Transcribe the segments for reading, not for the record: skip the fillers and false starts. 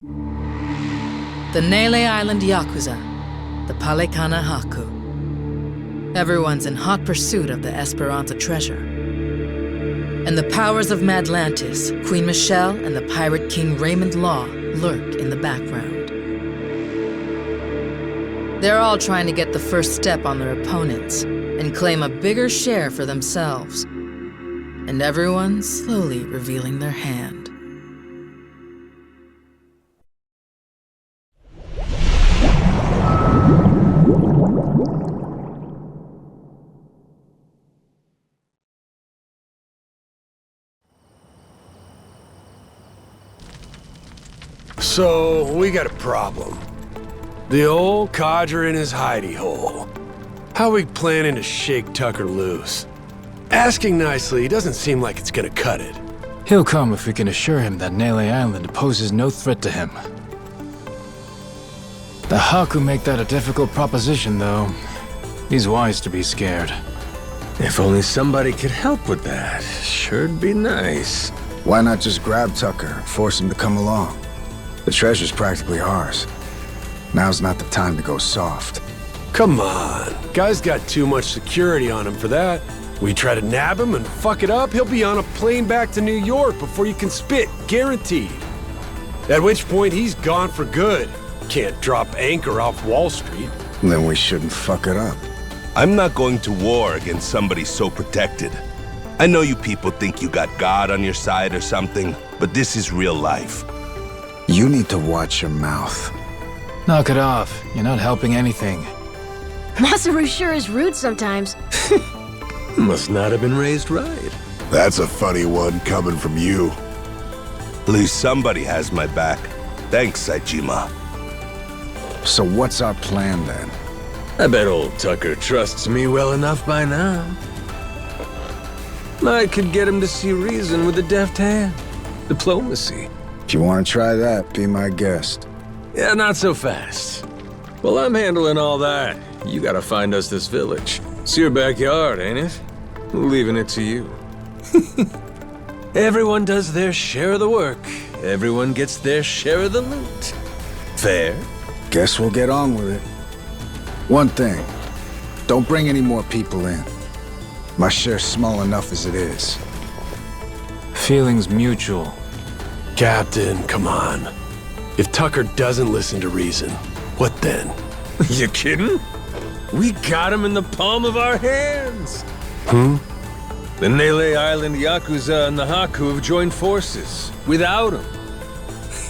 The Nele Island Yakuza, the Palekana Haku. Everyone's in hot pursuit of the Esperanza treasure. And the powers of Madlantis, Queen Michelle, and the pirate king Raymond Law lurk in the background. They're all trying to get the first step on their opponents and claim a bigger share for themselves. And everyone's slowly revealing their hand. So, we got a problem. The old codger in his hidey hole. How we planning to shake Tucker loose? Asking nicely doesn't seem like it's gonna cut it. He'll come if we can assure him that Nele Island poses no threat to him. The Haku make that a difficult proposition, though. He's wise to be scared. If only somebody could help with that. Sure'd be nice. Why not just grab Tucker and force him to come along? The treasure's practically ours. Now's not the time to go soft. Come on, guy's got too much security on him for that. We try to nab him and fuck it up, he'll be on a plane back to New York before you can spit, guaranteed. At which point he's gone for good. Can't drop anchor off Wall Street. Then we shouldn't fuck it up. I'm not going to war against somebody so protected. I know you people think you got God on your side or something, but this is real life. You need to watch your mouth. Knock it off. You're not helping anything. Masaru sure is rude sometimes. Must not have been raised right. That's a funny one coming from you. At least somebody has my back. Thanks, Saijima. So what's our plan then? I bet old Tucker trusts me well enough by now. I could get him to see reason with a deft hand. Diplomacy. If you want to try that, be my guest. Yeah, not so fast. Well, I'm handling all that. You gotta find us this village. It's your backyard, ain't it? Leaving it to you. Everyone does their share of the work. Everyone gets their share of the loot. Fair? Guess we'll get on with it. One thing, don't bring any more people in. My share's small enough as it is. Feelings mutual. Captain, come on. If Tucker doesn't listen to reason, what then? You kidding? We got him in the palm of our hands. The Nele Island Yakuza and the Haku have joined forces. Without him,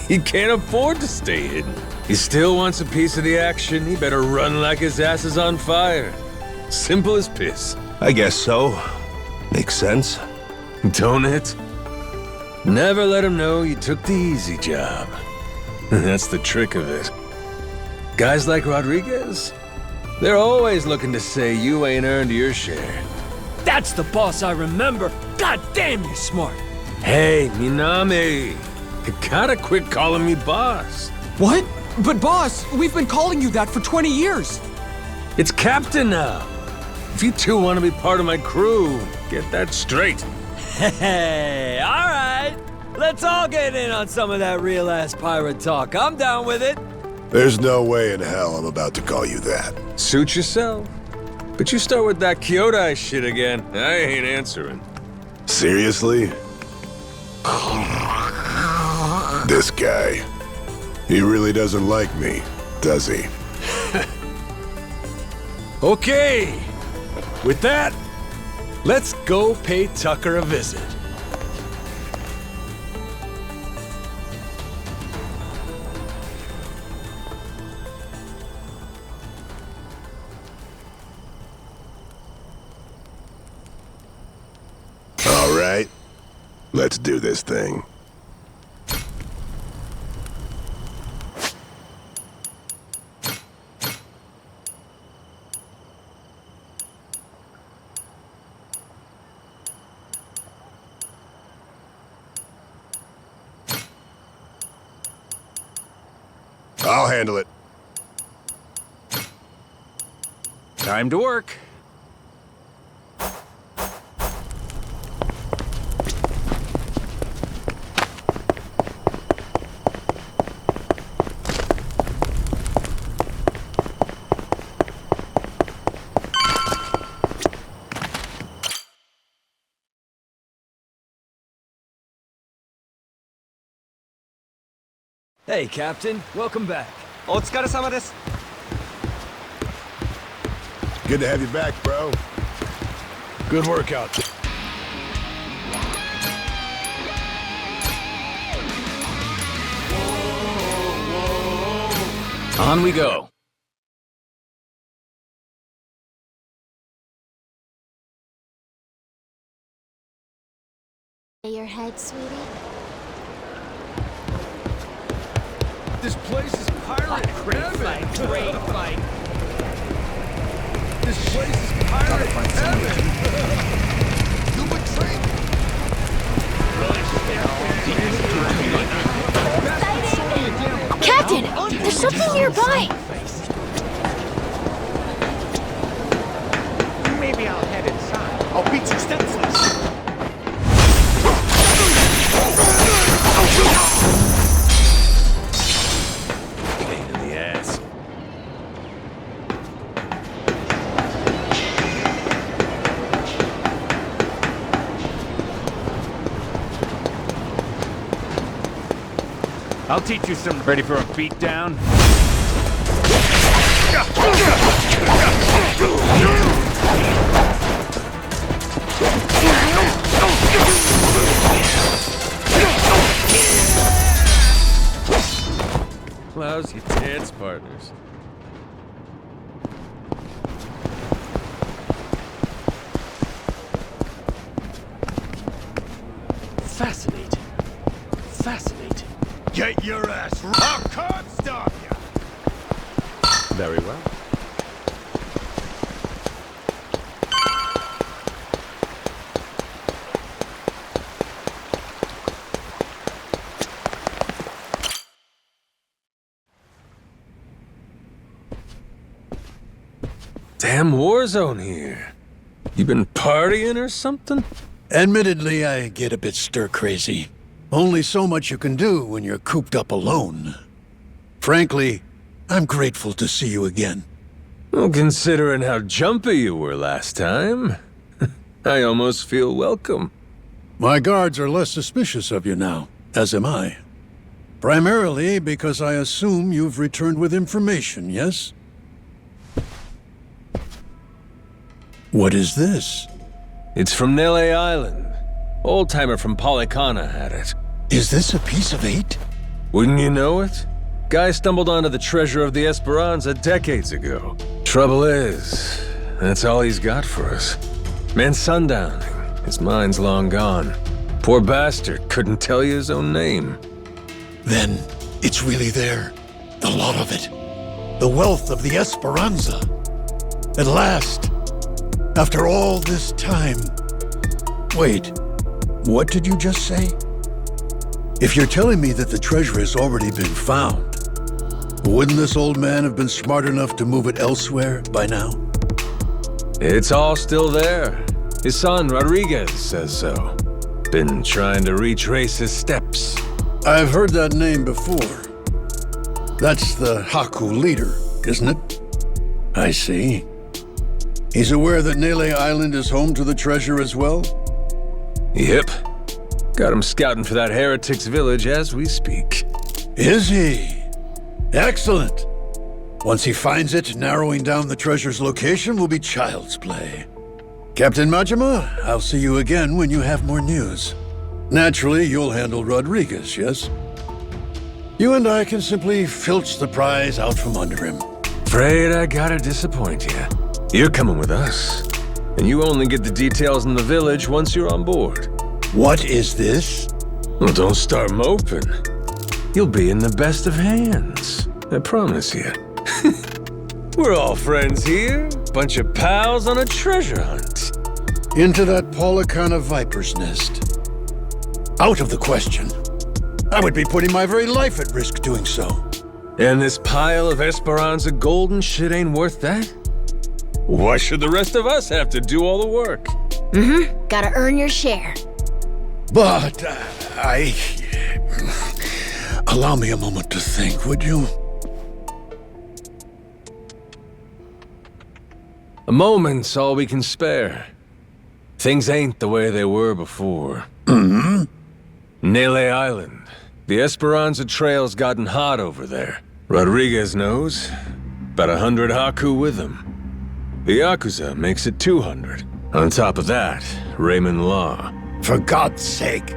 he can't afford to stay hidden. He still wants a piece of the action. He better run like his ass is on fire. Simple as piss. I guess so. Makes sense. Don't it? Never let him know you took the easy job. That's the trick of it. Guys like Rodriguez, they're always looking to say you ain't earned your share. That's the boss I remember. God damn, you're smart. Hey, Minami, you gotta quit calling me boss. What? But boss, we've been calling you that for 20 years. It's Captain now. If you two want to be part of my crew, get that straight. Hey, all right. Let's all get in on some of that real-ass pirate talk. I'm down with it. There's no way in hell I'm about to call you that. Suit yourself. But you start with that Kyodai shit again, I ain't answering. Seriously? This guy. He really doesn't like me, does he? Okay. With that, let's go pay Tucker a visit. All right, let's do this thing. I'll handle it. Time to work. Hey, Captain. Welcome back. お疲れ様です。 Good to have you back, bro. Good workout. On we go. Your head, sweetie? This place is pirate heaven. Great fight. This place is pirate heaven. You betrayed me. Captain! There's something nearby! Maybe I'll head inside. I'll beat you senseless. Pain in the ass. I'll teach you some. Ready for a beatdown? Lousy dance partners. Fascinating. Fascinating. Get your ass. I can't stop you. Very well. Damn war zone here. You been partying or something? Admittedly, I get a bit stir-crazy. Only so much you can do when you're cooped up alone. Frankly, I'm grateful to see you again. Well, considering how jumpy you were last time, I almost feel welcome. My guards are less suspicious of you now, as am I. Primarily because I assume you've returned with information, yes? What is this? It's from Nele Island. Old-timer from Polycana had it. Is this a piece of 8? Wouldn't you know it? Guy stumbled onto the treasure of the Esperanza decades ago. Trouble is, that's all he's got for us. Man sundowning. His mind's long gone. Poor bastard couldn't tell you his own name. Then it's really there. The lot of it. The wealth of the Esperanza. At last. After all this time. Wait, what did you just say? If you're telling me that the treasure has already been found, wouldn't this old man have been smart enough to move it elsewhere by now? It's all still there. His son, Rodriguez, says so. Been trying to retrace his steps. I've heard that name before. That's the Haku leader, isn't it? I see. He's aware that Nele Island is home to the treasure as well? Yep. Got him scouting for that heretic's village as we speak. Is he? Excellent. Once he finds it, narrowing down the treasure's location will be child's play. Captain Majima, I'll see you again when you have more news. Naturally, you'll handle Rodriguez, yes? You and I can simply filch the prize out from under him. Afraid I gotta disappoint you. You're coming with us. And you only get the details in the village once you're on board. What is this? Well, don't start moping. You'll be in the best of hands. I promise you. We're all friends here. Bunch of pals on a treasure hunt. Into that Polycana viper's nest. Out of the question. I would be putting my very life at risk doing so. And this pile of Esperanza gold and shit ain't worth that? Why should the rest of us have to do all the work? Mm-hmm. Gotta earn your share. But, allow me a moment to think, would you? A moment's all we can spare. Things ain't the way they were before. Mm-hmm. Nele Island. The Esperanza Trail's gotten hot over there. Rodriguez knows. About 100 Haku with him. The Yakuza makes it 200. On top of that, Raymond Law. For God's sake,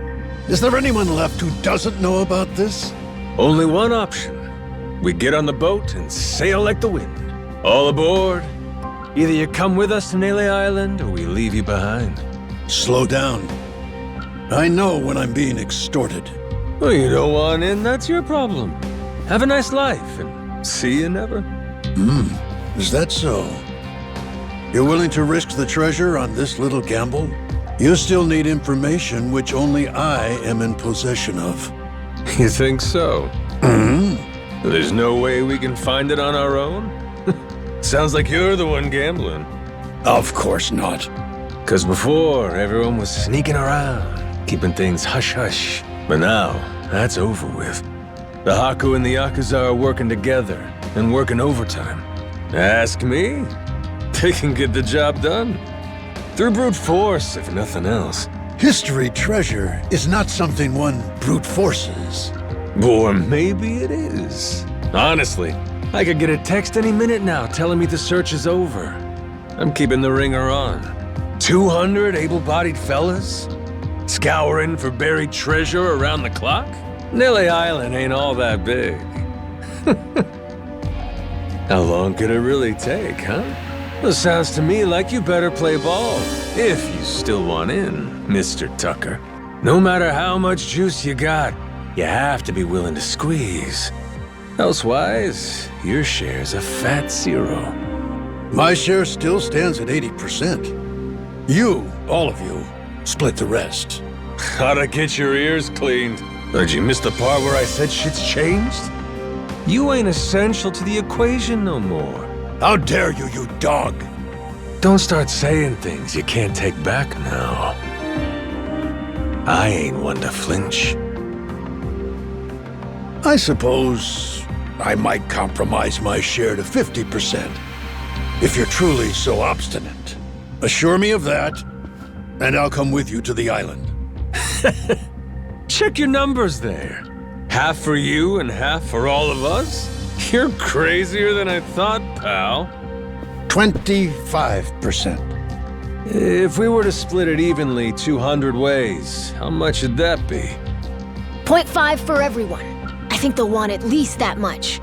is there anyone left who doesn't know about this? Only one option. We get on the boat and sail like the wind. All aboard. Either you come with us to Nele Island, or we leave you behind. Slow down. I know when I'm being extorted. Well, you don't want in, that's your problem. Have a nice life, and see you never. Is that so? You're willing to risk the treasure on this little gamble? You still need information which only I am in possession of. You think so? There's no way we can find it on our own? Sounds like you're the one gambling. Of course not. 'Cause before, everyone was sneaking around, keeping things hush-hush. But now, that's over with. The Haku and the Yakuza are working together, and working overtime. Ask me? They can get the job done. Through brute force, if nothing else. History treasure is not something one brute forces. Or maybe it is. Honestly, I could get a text any minute now telling me the search is over. I'm keeping the ringer on. 200 able-bodied fellas? Scouring for buried treasure around the clock? Nele Island ain't all that big. How long could it really take, huh? Well, sounds to me like you better play ball, if you still want in, Mr. Tucker. No matter how much juice you got, you have to be willing to squeeze. Elsewise, your share's a fat zero. My share still stands at 80%. You, all of you, split the rest. Gotta get your ears cleaned. Did you miss the part where I said shit's changed? You ain't essential to the equation no more. How dare you, you dog! Don't start saying things you can't take back now. I ain't one to flinch. I suppose I might compromise my share to 50%. If you're truly so obstinate, assure me of that, and I'll come with you to the island. Check your numbers there. Half for you and half for all of us? You're crazier than I thought, pal. 25%. If we were to split it evenly 200 ways, how much would that be? 0.5 for everyone. I think they'll want at least that much.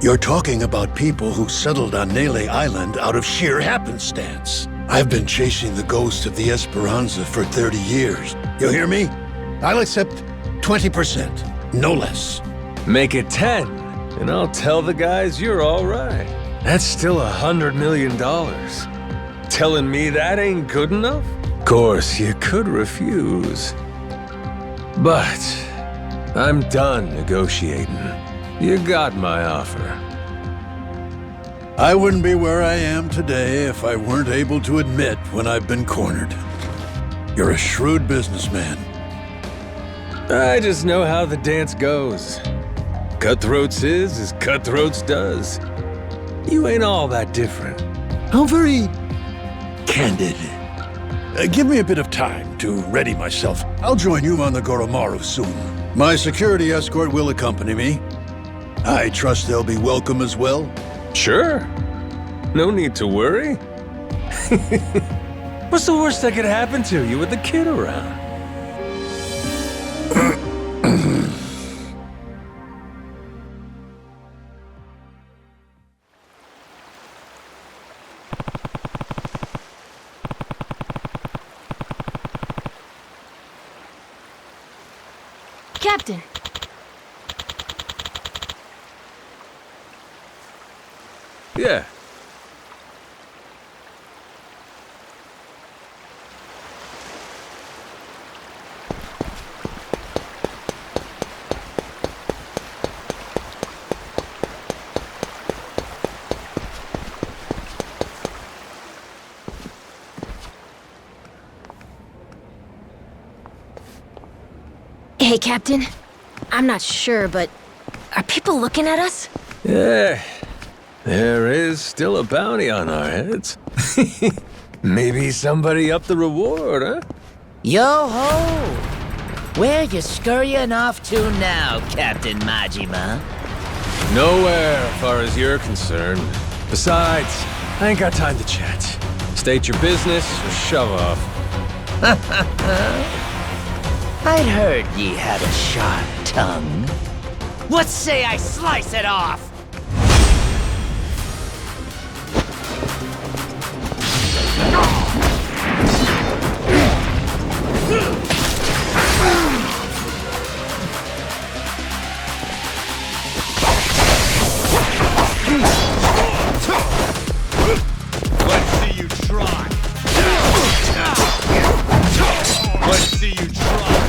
You're talking about people who settled on Nele Island out of sheer happenstance. I've been chasing the ghost of the Esperanza for 30 years. You hear me? I'll accept 20%, no less. Make it 10, and I'll tell the guys you're all right. That's still $100 million. Telling me that ain't good enough? Of course, you could refuse. But I'm done negotiating. You got my offer. I wouldn't be where I am today if I weren't able to admit when I've been cornered. You're a shrewd businessman. I just know how the dance goes. Cutthroats is as cutthroats does. You ain't all that different. How very candid. Give me a bit of time to ready myself. I'll join you on the Goromaru soon. My security escort will accompany me. I trust they'll be welcome as well. Sure. No need to worry. What's the worst that could happen to you with the kid around? Captain. Yeah. Hey, Captain. I'm not sure, but are people looking at us? Yeah. There is still a bounty on our heads. Maybe somebody upped the reward, huh? Yo ho! Where you scurrying off to now, Captain Majima? Nowhere, as far as you're concerned. Besides, I ain't got time to chat. State your business or shove off. I'd heard ye had a sharp tongue. What say I slice it off? Let's see you try. Let's see you try.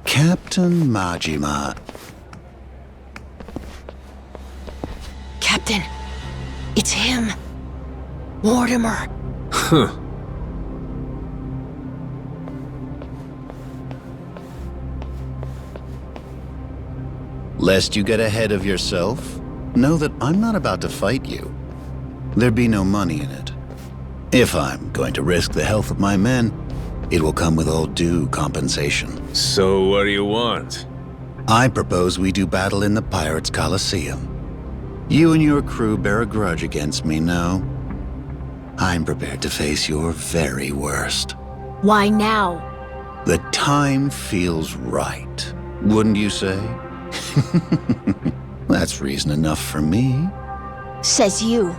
Captain Majima. Captain, it's him. Mortimer. Huh. Lest you get ahead of yourself, know that I'm not about to fight you. There'd be no money in it. If I'm going to risk the health of my men, it will come with all due compensation. So what do you want? I propose we do battle in the Pirates' Coliseum. You and your crew bear a grudge against me, no? I'm prepared to face your very worst. Why now? The time feels right, wouldn't you say? That's reason enough for me. Says you.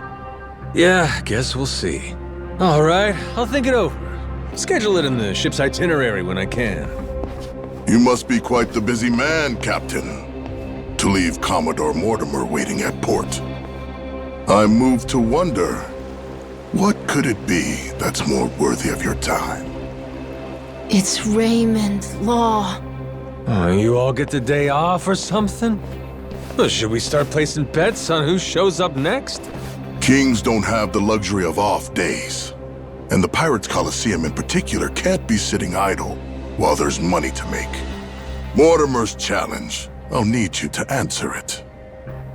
Yeah, guess we'll see. All right, I'll think it over. Schedule it in the ship's itinerary when I can. You must be quite the busy man, Captain, to leave Commodore Mortimer waiting at port. I'm moved to wonder, what could it be that's more worthy of your time? It's Raymond Law. Oh, you all get the day off or something? Well, should we start placing bets on who shows up next? Kings don't have the luxury of off days. And the Pirates Coliseum in particular can't be sitting idle while there's money to make. Mortimer's challenge. I'll need you to answer it.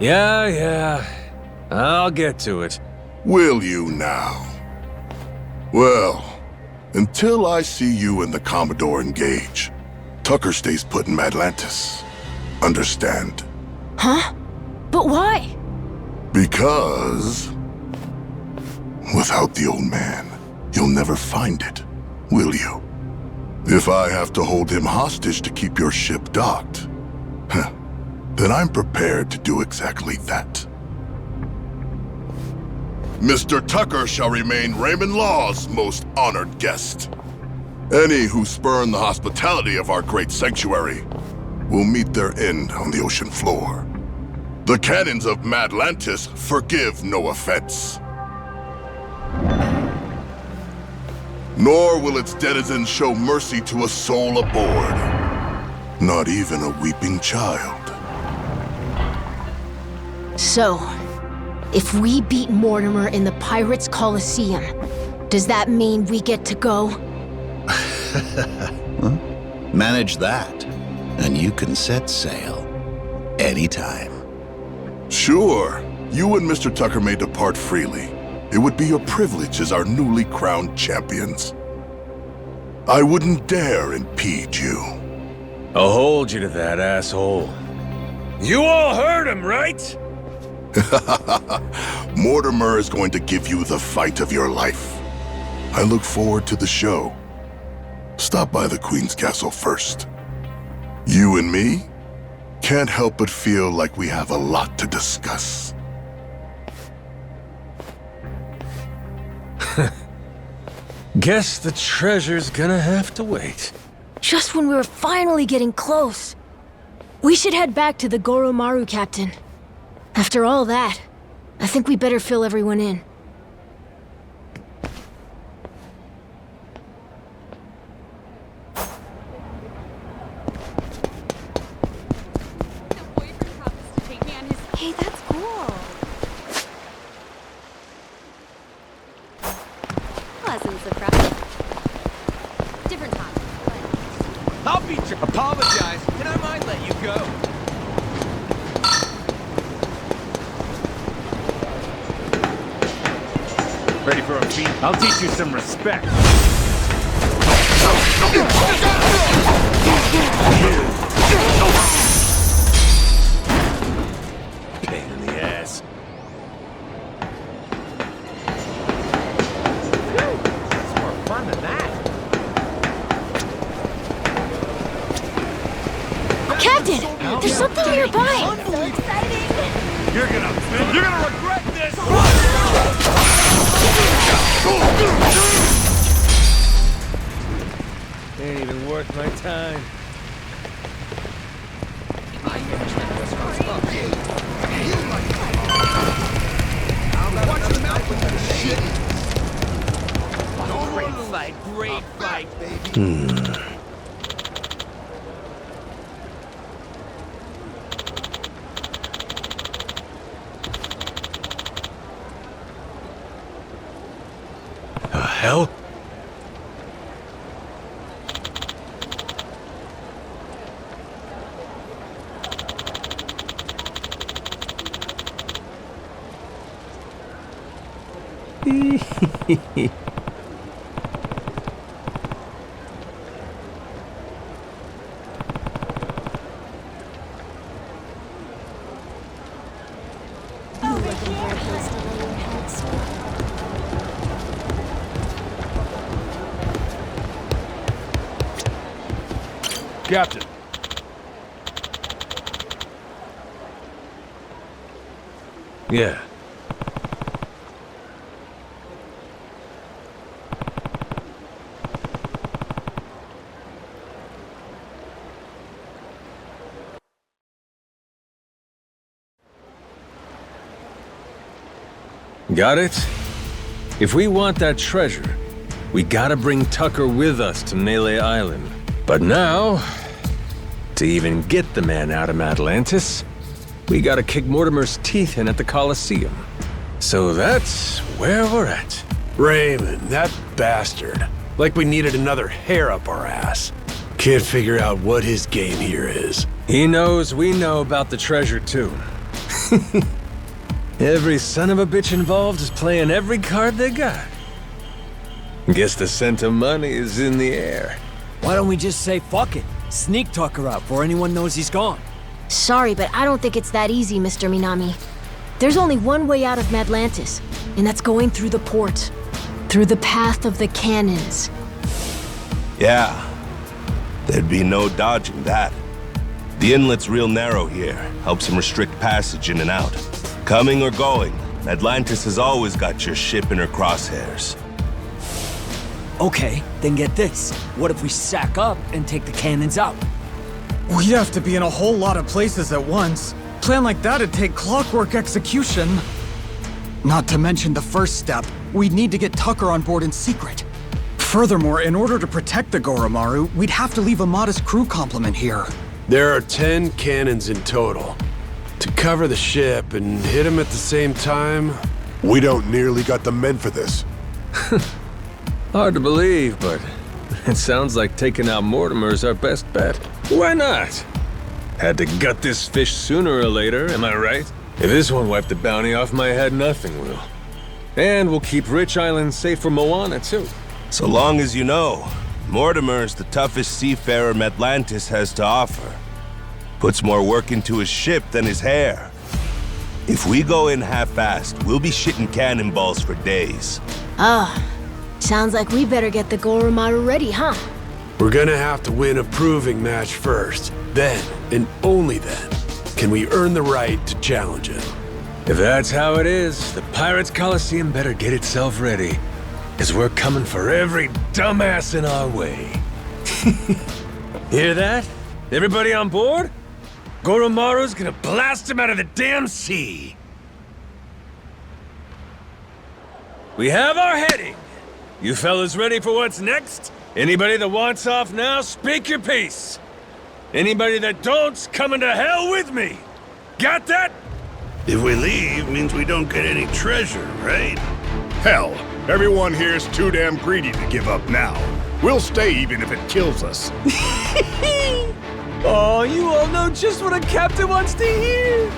Yeah. I'll get to it. Will you now? Well, until I see you and the Commodore engage, Tucker stays put in Madlantis. Understand? Huh? But why? Because without the old man, you'll never find it, will you? If I have to hold him hostage to keep your ship docked, then I'm prepared to do exactly that. Mr. Tucker shall remain Raymond Law's most honored guest. Any who spurn the hospitality of our great sanctuary will meet their end on the ocean floor. The cannons of Madlantis forgive no offense. Nor will its denizens show mercy to a soul aboard. Not even a weeping child. So, if we beat Mortimer in the Pirates' Coliseum, does that mean we get to go? Well, manage that, and you can set sail anytime. Sure, you and Mr. Tucker may depart freely. It would be your privilege as our newly crowned champions. I wouldn't dare impede you. I'll hold you to that, asshole. You all heard him, right? Mortimer is going to give you the fight of your life. I look forward to the show. Stop by the Queen's Castle first. You and me can't help but feel like we have a lot to discuss. Guess the treasure's gonna have to wait. Just when we were finally getting close. We should head back to the Goromaru, Captain. After all that, I think we better fill everyone in. Hey, that's cool. Pleasant surprise. Different time. I'll beat you. Apologize. Murphy. I'll teach you some respect. Pain in the ass. It's more fun than that. Captain! There's something nearby! So exciting! You're gonna regret this! Ain't even worth my time. Great fight, baby. The hell? Captain. Yeah. Got it? If we want that treasure, we gotta bring Tucker with us to Melee Island. But now, to even get the man out of Atlantis, we gotta kick Mortimer's teeth in at the Colosseum. So that's where we're at. Raymond, that bastard. Like we needed another hair up our ass. Can't figure out what his game here is. He knows we know about the treasure too. Every son of a bitch involved is playing every card they got. Guess the scent of money is in the air. Why don't we just say fuck it? Sneak Tucker out before anyone knows he's gone. Sorry, but I don't think it's that easy, Mr. Minami. There's only one way out of Atlantis, and that's going through the port. Through the path of the cannons. Yeah. There'd be no dodging that. The inlet's real narrow here. Helps him restrict passage in and out. Coming or going, Atlantis has always got your ship in her crosshairs. Okay, then get this. What if we sack up and take the cannons out? We'd have to be in a whole lot of places at once. Plan like that'd take clockwork execution. Not to mention the first step, we'd need to get Tucker on board in secret. Furthermore, in order to protect the Goromaru, we'd have to leave a modest crew complement here. There are 10 cannons in total. To cover the ship and hit him at the same time... We don't nearly got the men for this. Hard to believe, but it sounds like taking out Mortimer's our best bet. Why not? Had to gut this fish sooner or later, am I right? If this won't wipe the bounty off my head, nothing will. And we'll keep Rich Island safe for Moana, too. So long as you know, Mortimer's the toughest seafarer Atlantis has to offer. Puts more work into his ship than his hair. If we go in half-assed, we'll be shitting cannonballs for days. Sounds like we better get the Goromaru ready, huh? We're gonna have to win a proving match first. Then, and only then, can we earn the right to challenge him. If that's how it is, the Pirates Coliseum better get itself ready. 'Cause we're coming for every dumbass in our way. Hear that? Everybody on board? Goromaru's gonna blast him out of the damn sea. We have our heading. You fellas ready for what's next? Anybody that wants off now, speak your piece. Anybody that don't's coming to hell with me. Got that? If we leave, means we don't get any treasure, right? Hell, everyone here's too damn greedy to give up now. We'll stay even if it kills us. Oh, you all know just what a captain wants to hear.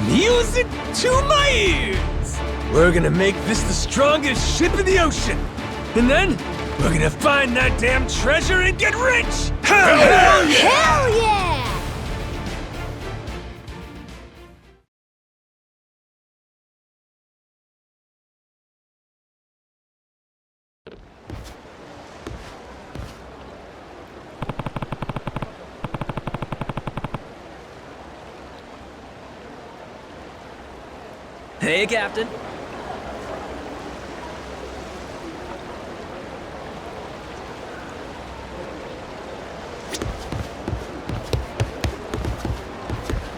Music to my ears. We're gonna make this the strongest ship in the ocean. And then, we're gonna find that damn treasure and get rich! Hell yeah! Hell yeah! Hey, Captain.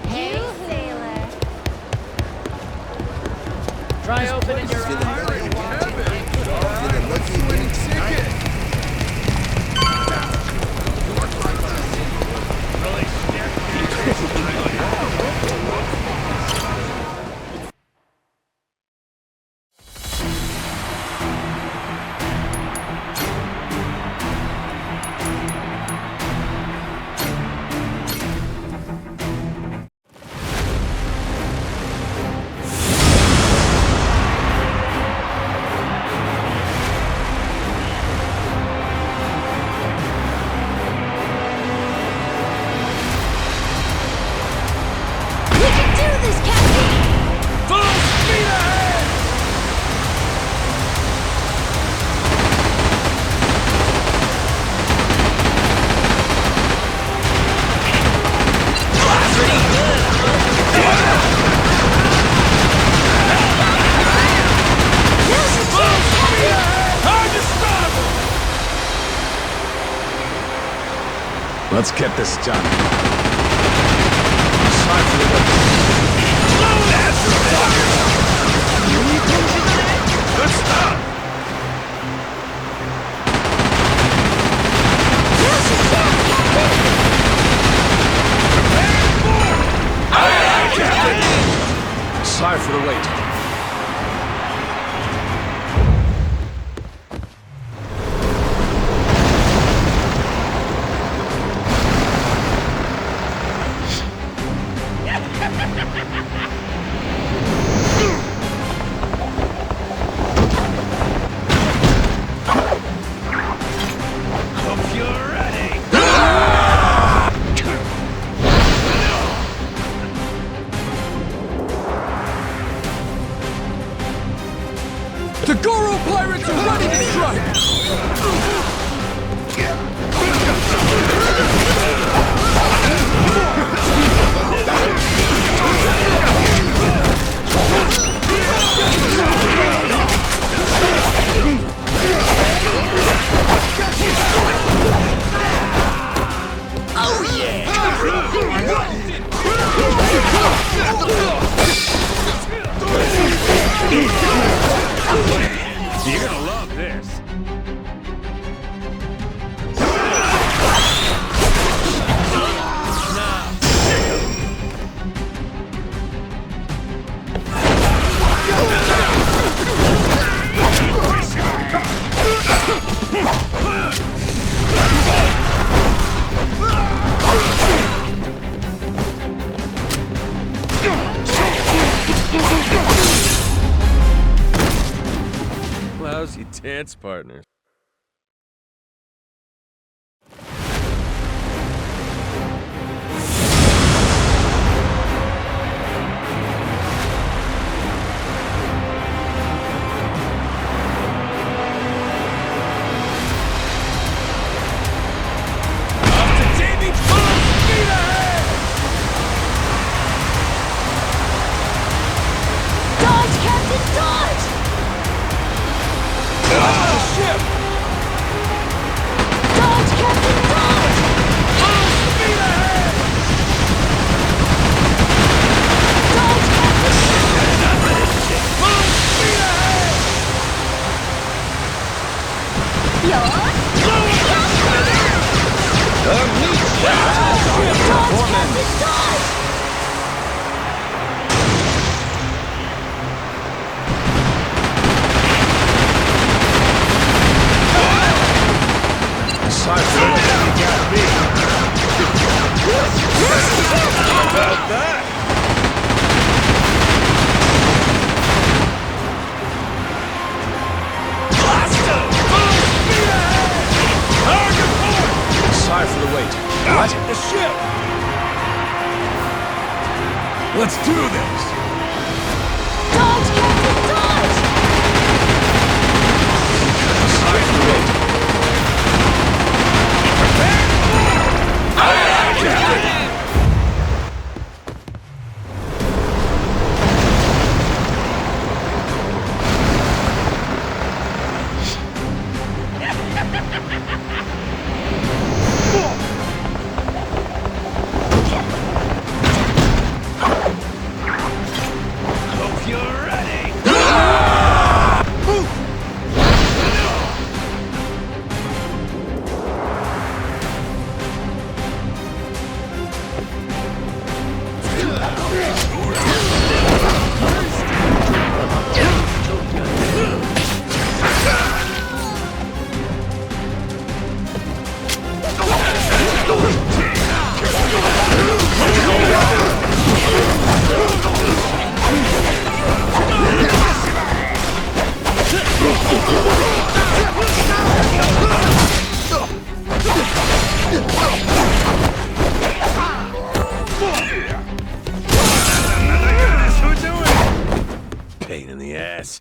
Hey, sailor. Try opening your Let's get this done. Good stuff! Sorry for the wait. Hope you're ready! The Goro pirates are ready to strike! You're gonna love this. Lousy dance partners. Dodge, Captain, dodge! Dodge, Captain, dodge! Dodge, What? The ship! Let's do this! Dodge, Captain, dodge! Hope you're ready! Pain in the ass.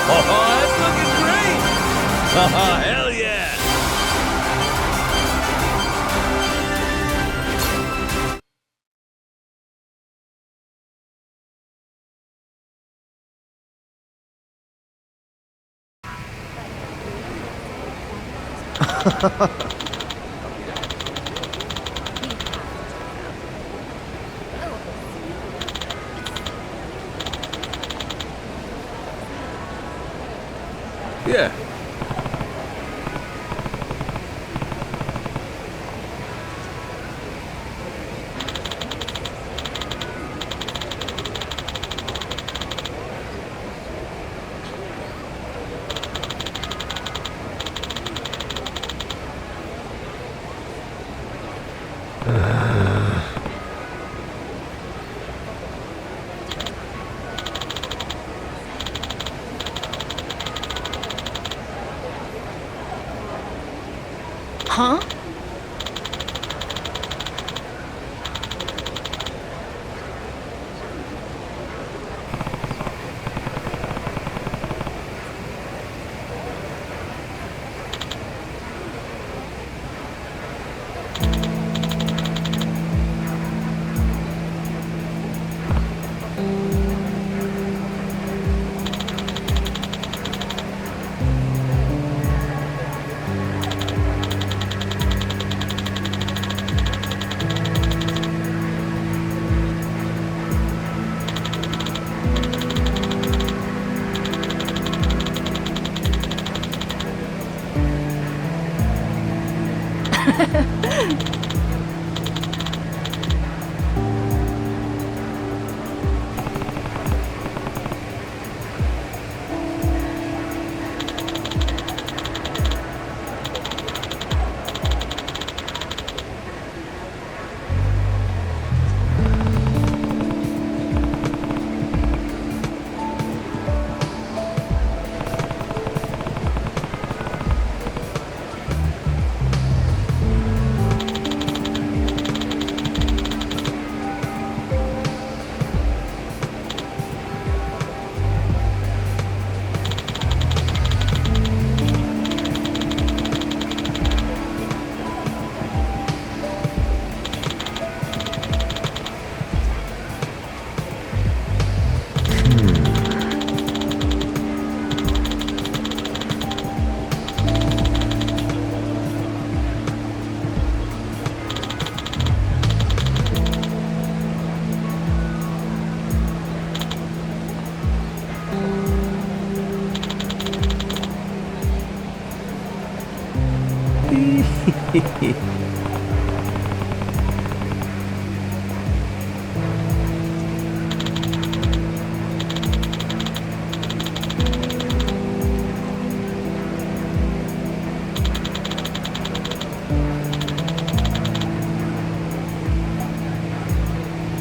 Oh, that's looking great! Oh, hell yeah! Yeah. Huh?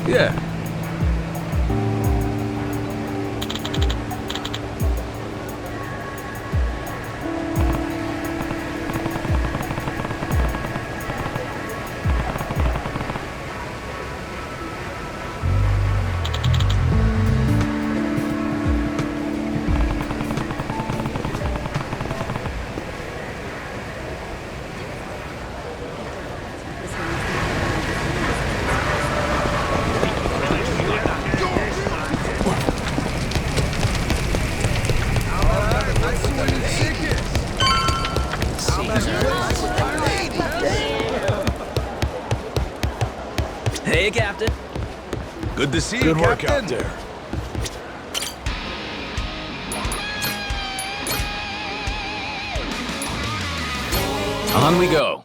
Yeah. Hey, Captain. Good to see you, Good work Captain. out there. On we go.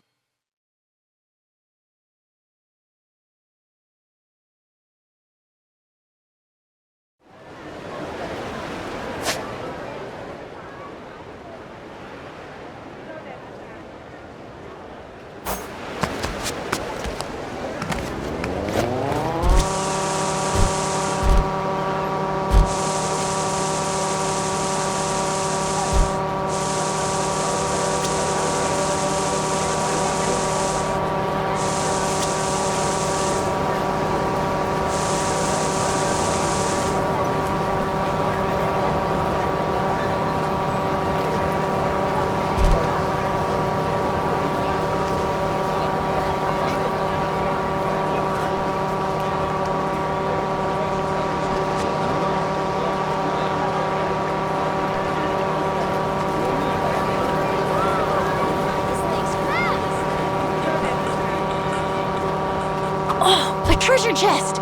Oh, a treasure chest!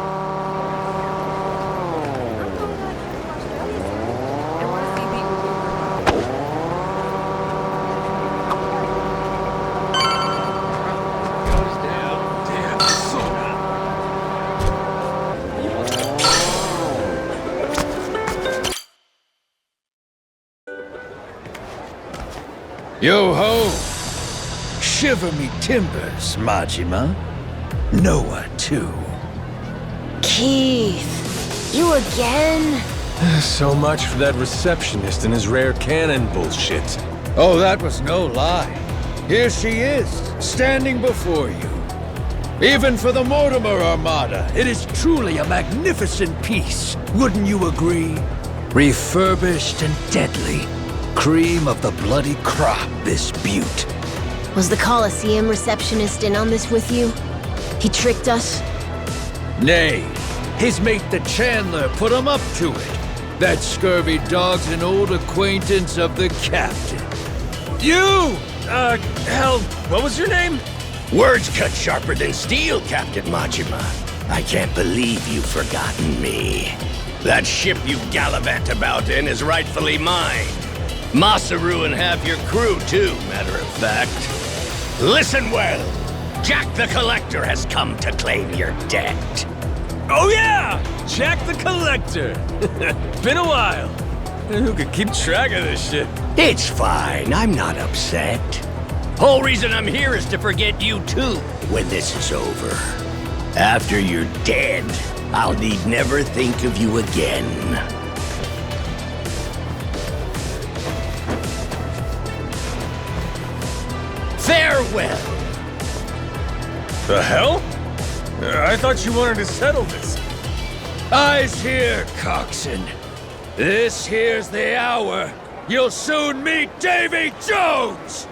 Yo-ho! Shiver me timbers, Majima. Noah, too. Keith, you again? So much for that receptionist and his rare cannon bullshit. Oh, that was no lie. Here she is, standing before you. Even for the Mortimer Armada, it is truly a magnificent piece. Wouldn't you agree? Refurbished and deadly. Cream of the bloody crop, this beaut. Was the Colosseum receptionist in on this with you? He tricked us? Nay, his mate the Chandler put him up to it. That scurvy dog's an old acquaintance of the captain. You! Hell, what was your name? Words cut sharper than steel, Captain Majima. I can't believe you've forgotten me. That ship you gallivant about in is rightfully mine. Masaru and half your crew, too, matter of fact. Listen well. Jack the Collector has come to claim your debt. Oh yeah! Jack the Collector! Been a while. Who could keep track of this shit? It's fine, I'm not upset. Whole reason I'm here is to forget you too, when this is over. After you're dead, I'll need never think of you again. Farewell! The hell? I thought you wanted to settle this. Eyes here, coxswain. This here's the hour. You'll soon meet Davy Jones!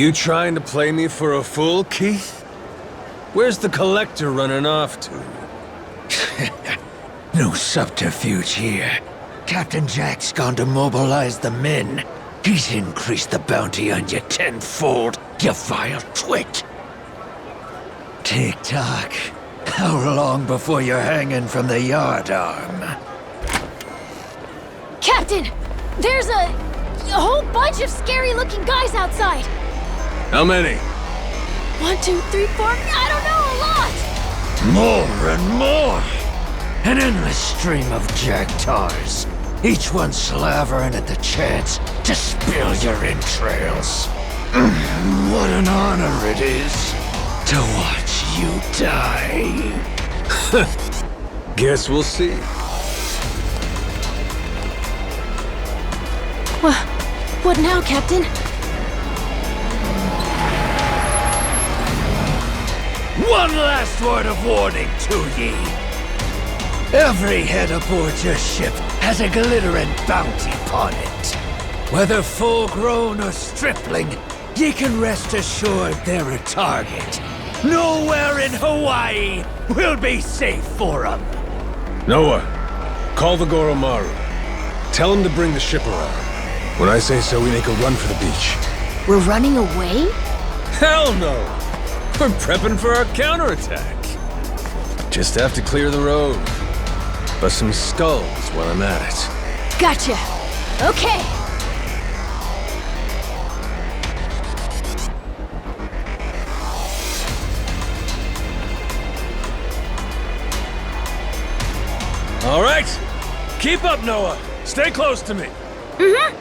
You trying to play me for a fool, Keith? Where's the collector running off to? No subterfuge here. Captain Jack's gone to mobilize the men. He's increased the bounty on you tenfold, you vile twit. Tick-tock. How long before you're hanging from the yardarm? Captain! There's a whole bunch of scary-looking guys outside! How many? 1, 2, 3, 4, I don't know, a lot! More and more! An endless stream of jagtars, each one slavering at the chance to spill your entrails. What an honor it is to watch you die. Guess we'll see. What now, Captain? One last word of warning to ye. Every head aboard your ship has a glittering bounty upon it. Whether full-grown or stripling, ye can rest assured they're a target. Nowhere in Hawaii will be safe for them. Noah, call the Goromaru. Tell him to bring the ship around. When I say so, we make a run for the beach. We're running away? Hell no! We're prepping for our counterattack. Just have to clear the road. Bust some skulls while I'm at it. Gotcha. Okay. All right. Keep up, Noah. Stay close to me. Mm-hmm.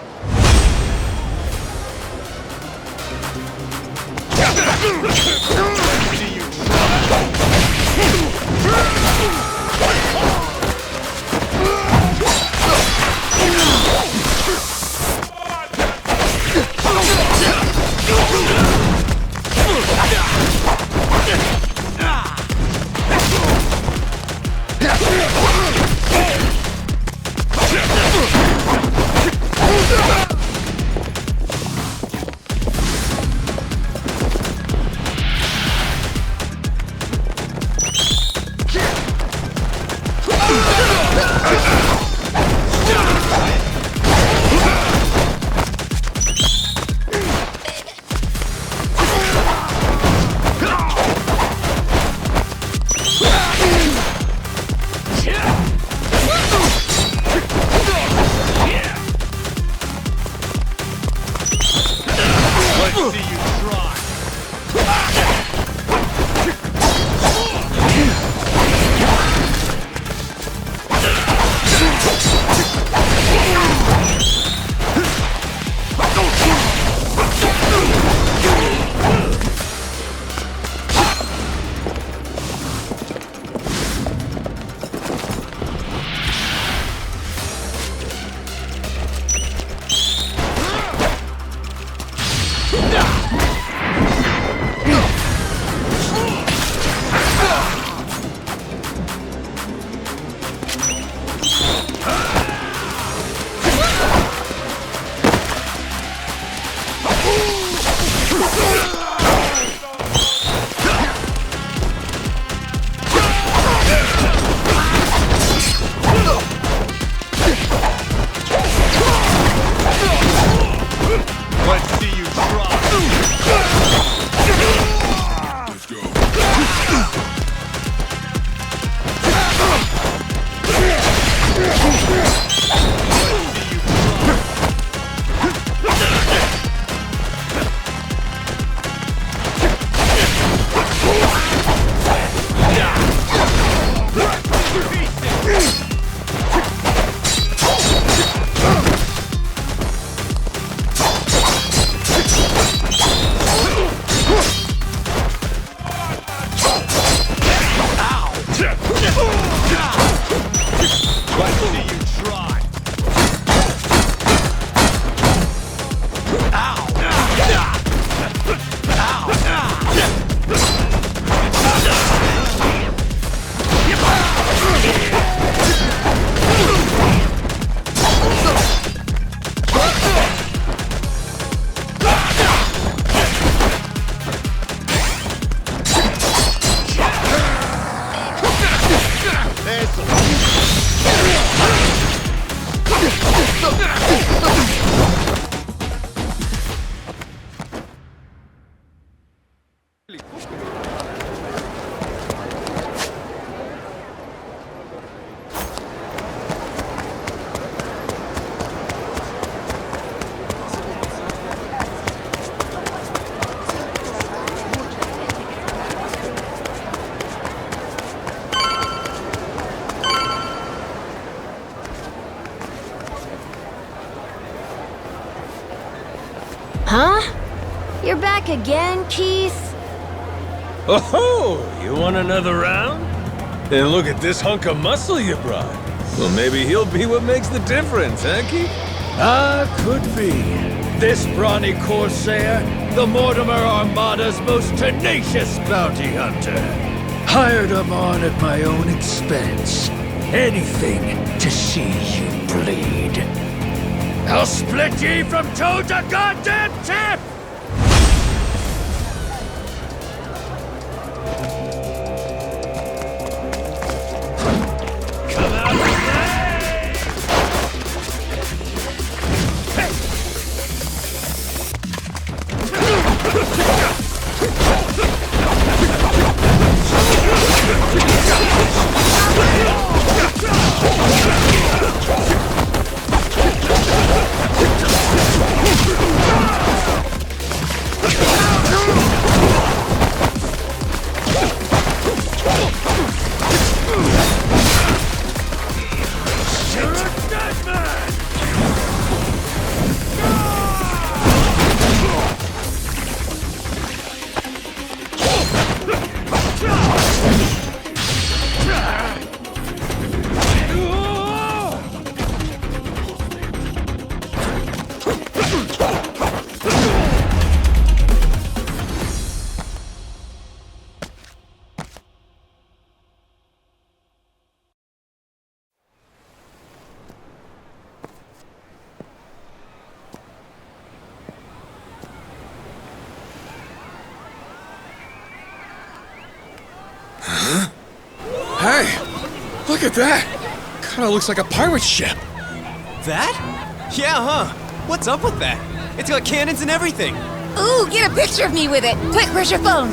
Huh? You're back again, Keith? Oh, you want another round? And look at this hunk of muscle you brought. Well, maybe he'll be what makes the difference, huh, Keith? Could be. This brawny Corsair, the Mortimer Armada's most tenacious bounty hunter. Hired him on at my own expense. Anything to see you bleed. I'll split ye from toe to goddamn tip! Come out and play! Hey, look at that! Kinda looks like a pirate ship. That? Yeah, huh? What's up with that? It's got cannons and everything. Ooh, get a picture of me with it. Quick, where's your phone?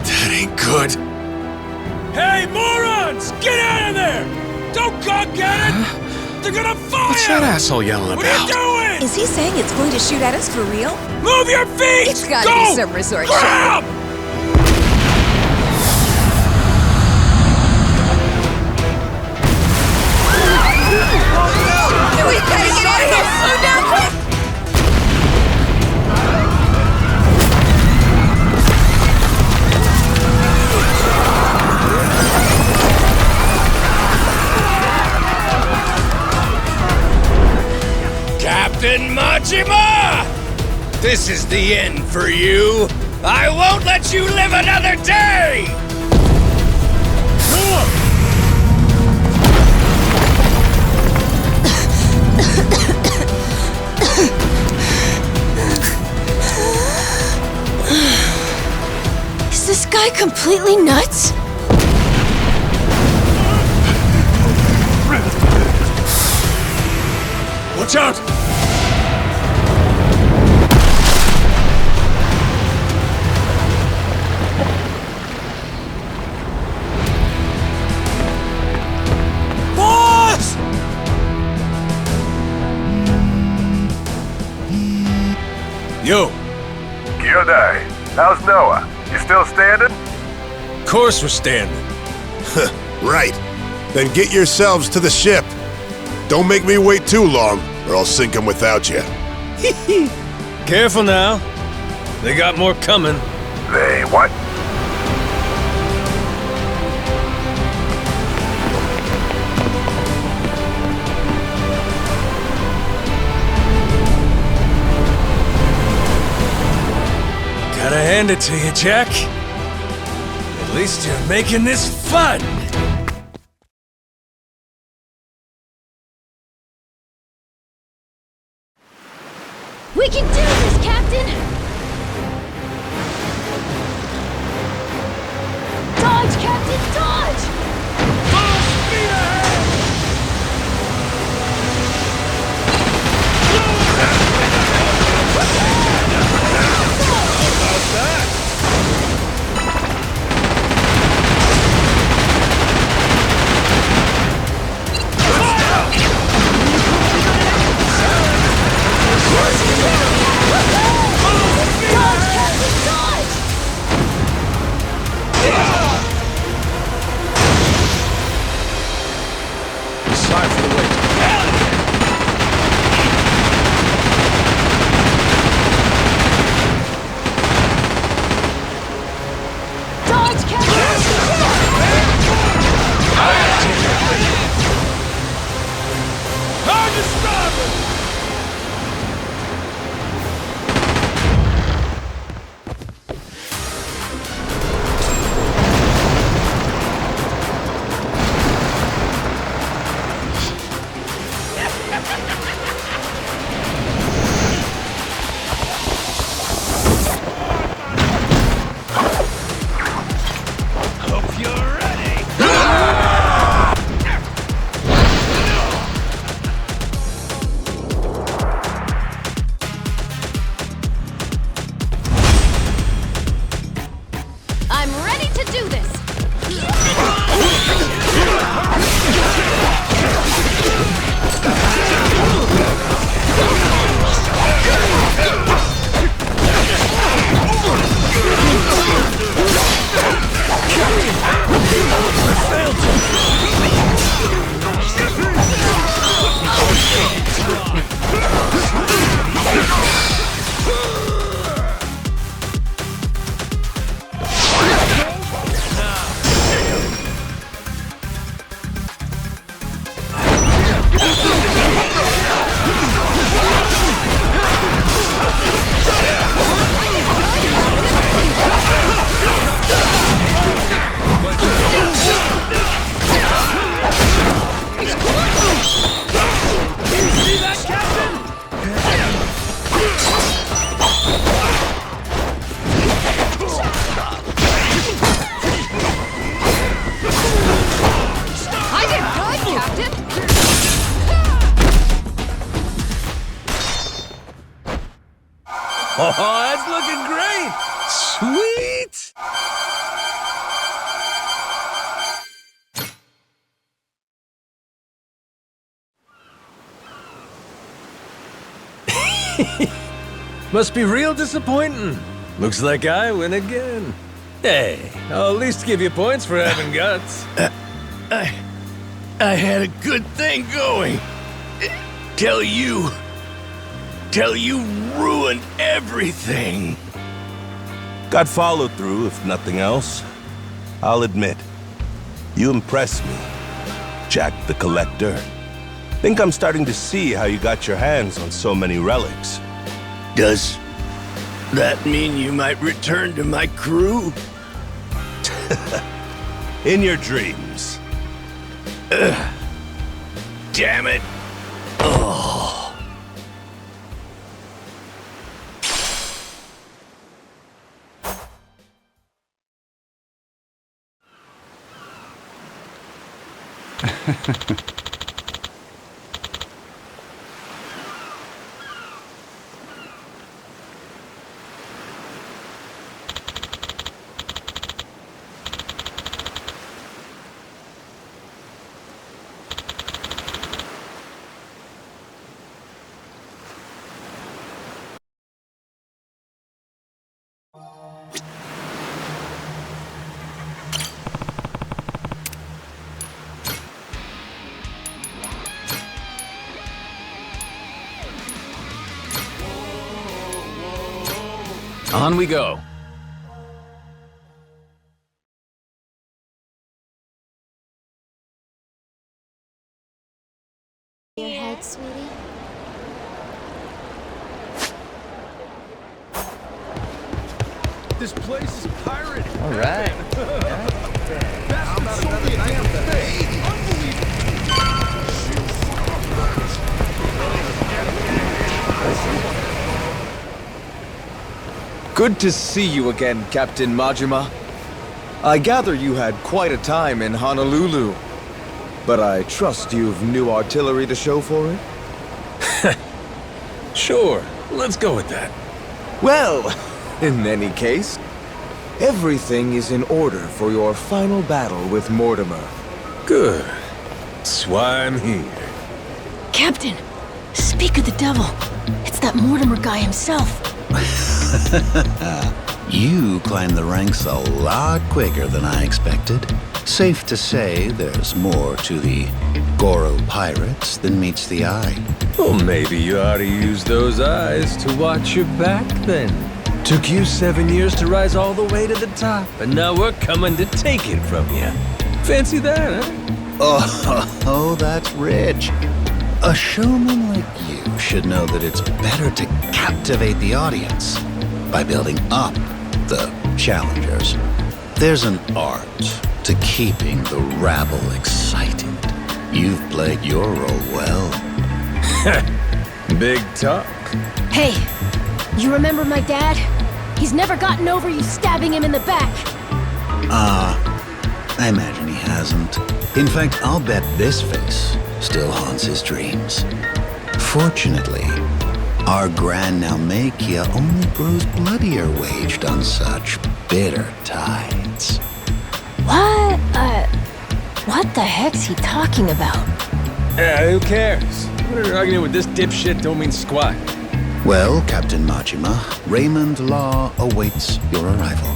That ain't good. Hey, morons! Get out of there! Don't go get it! They're gonna fire! What's that asshole yelling What about? are you doing? Is he saying it's going to shoot at us for real? Move your feet! It's gotta Go! be some resort Grab! shit. We gotta get out of here! Slow down, quick! Captain Majima! This is the end for you. I won't let you live another day! Is this guy completely nuts? Watch out! Boss! Yo, Kyodai, how's Noah? You still standing? of course we're standing. Right. Then get yourselves to the ship. Don't make me wait too long, or I'll sink him without you. Careful now. They got more coming. They what? Gotta hand it to you, Jack. At least you're making this fun. We can do this, Captain! Dodge, Captain, dodge! Full speed ahead! Dodge, Captain, dodge! time for the wait. Dodge, Captain! Target starboard! Hope you're ready! I'm ready to do this! See that, Captain? I did good, Captain! Oh, that's looking great! Sweet! Must be real disappointing. Looks like I win again. Hey, I'll at least give you points for having guts. I had a good thing going. Till you ruined everything. Got follow through, if nothing else. I'll admit, you impress me, Jack the Collector. Think I'm starting to see how you got your hands on so many relics. Does that mean you might return to my crew? In your dreams. Damn it. Oh. On we go. Your head, sweetie. This place is pirated. All right. Good to see you again, Captain Majima. I gather you had quite a time in Honolulu, but I trust you've new artillery to show for it? Sure, let's go with that. Well, in any case, everything is in order for your final battle with Mortimer. Good. That's why I'm here. Captain, speak of the devil. It's that Mortimer guy himself. You climbed the ranks a lot quicker than I expected. Safe to say there's more to the Goro pirates than meets the eye. Well, maybe you ought to use those eyes to watch your back then. Took you 7 years to rise all the way to the top, and now we're coming to take it from you. Fancy that, huh? Oh, that's rich. A showman like you should know that it's better to captivate the audience by building up the challengers. There's an art to keeping the rabble excited. You've played your role well. Big talk. Hey, you remember my dad? He's never gotten over you stabbing him in the back. I imagine he hasn't. In fact, I'll bet this face still haunts his dreams. Fortunately, our Grand Naumachia only grows bloodier waged on such bitter tides. What the heck's he talking about? Yeah, who cares? Arguing with this dipshit don't mean squat. Well, Captain Majima, Raymond Law awaits your arrival.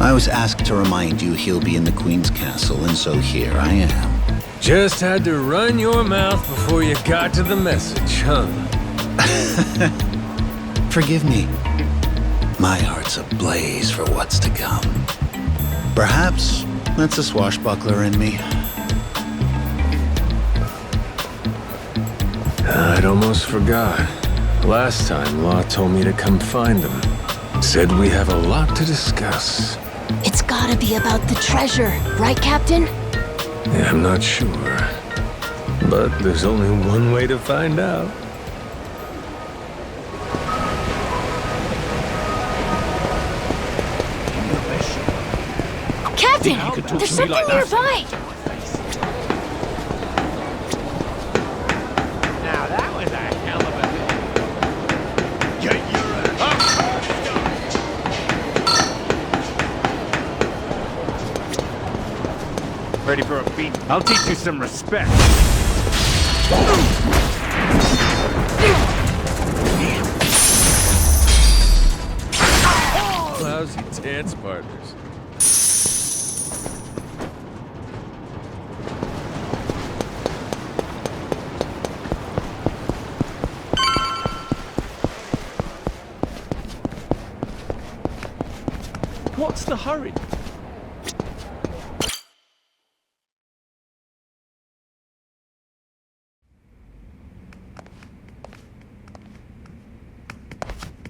I was asked to remind you he'll be in the Queen's castle, and so here I am. Just had to run your mouth before you got to the message, huh? Forgive me. My heart's ablaze for what's to come. Perhaps that's a swashbuckler in me. I'd almost forgot. Last time, Law told me to come find them. Said we have a lot to discuss. It's gotta be about the treasure, right, Captain? Yeah, I'm not sure. But there's only one way to find out. Captain! There's something nearby! Now that was a hell of a... Ready for a beat? I'll teach you some respect. Lousy dance partners. What's the hurry?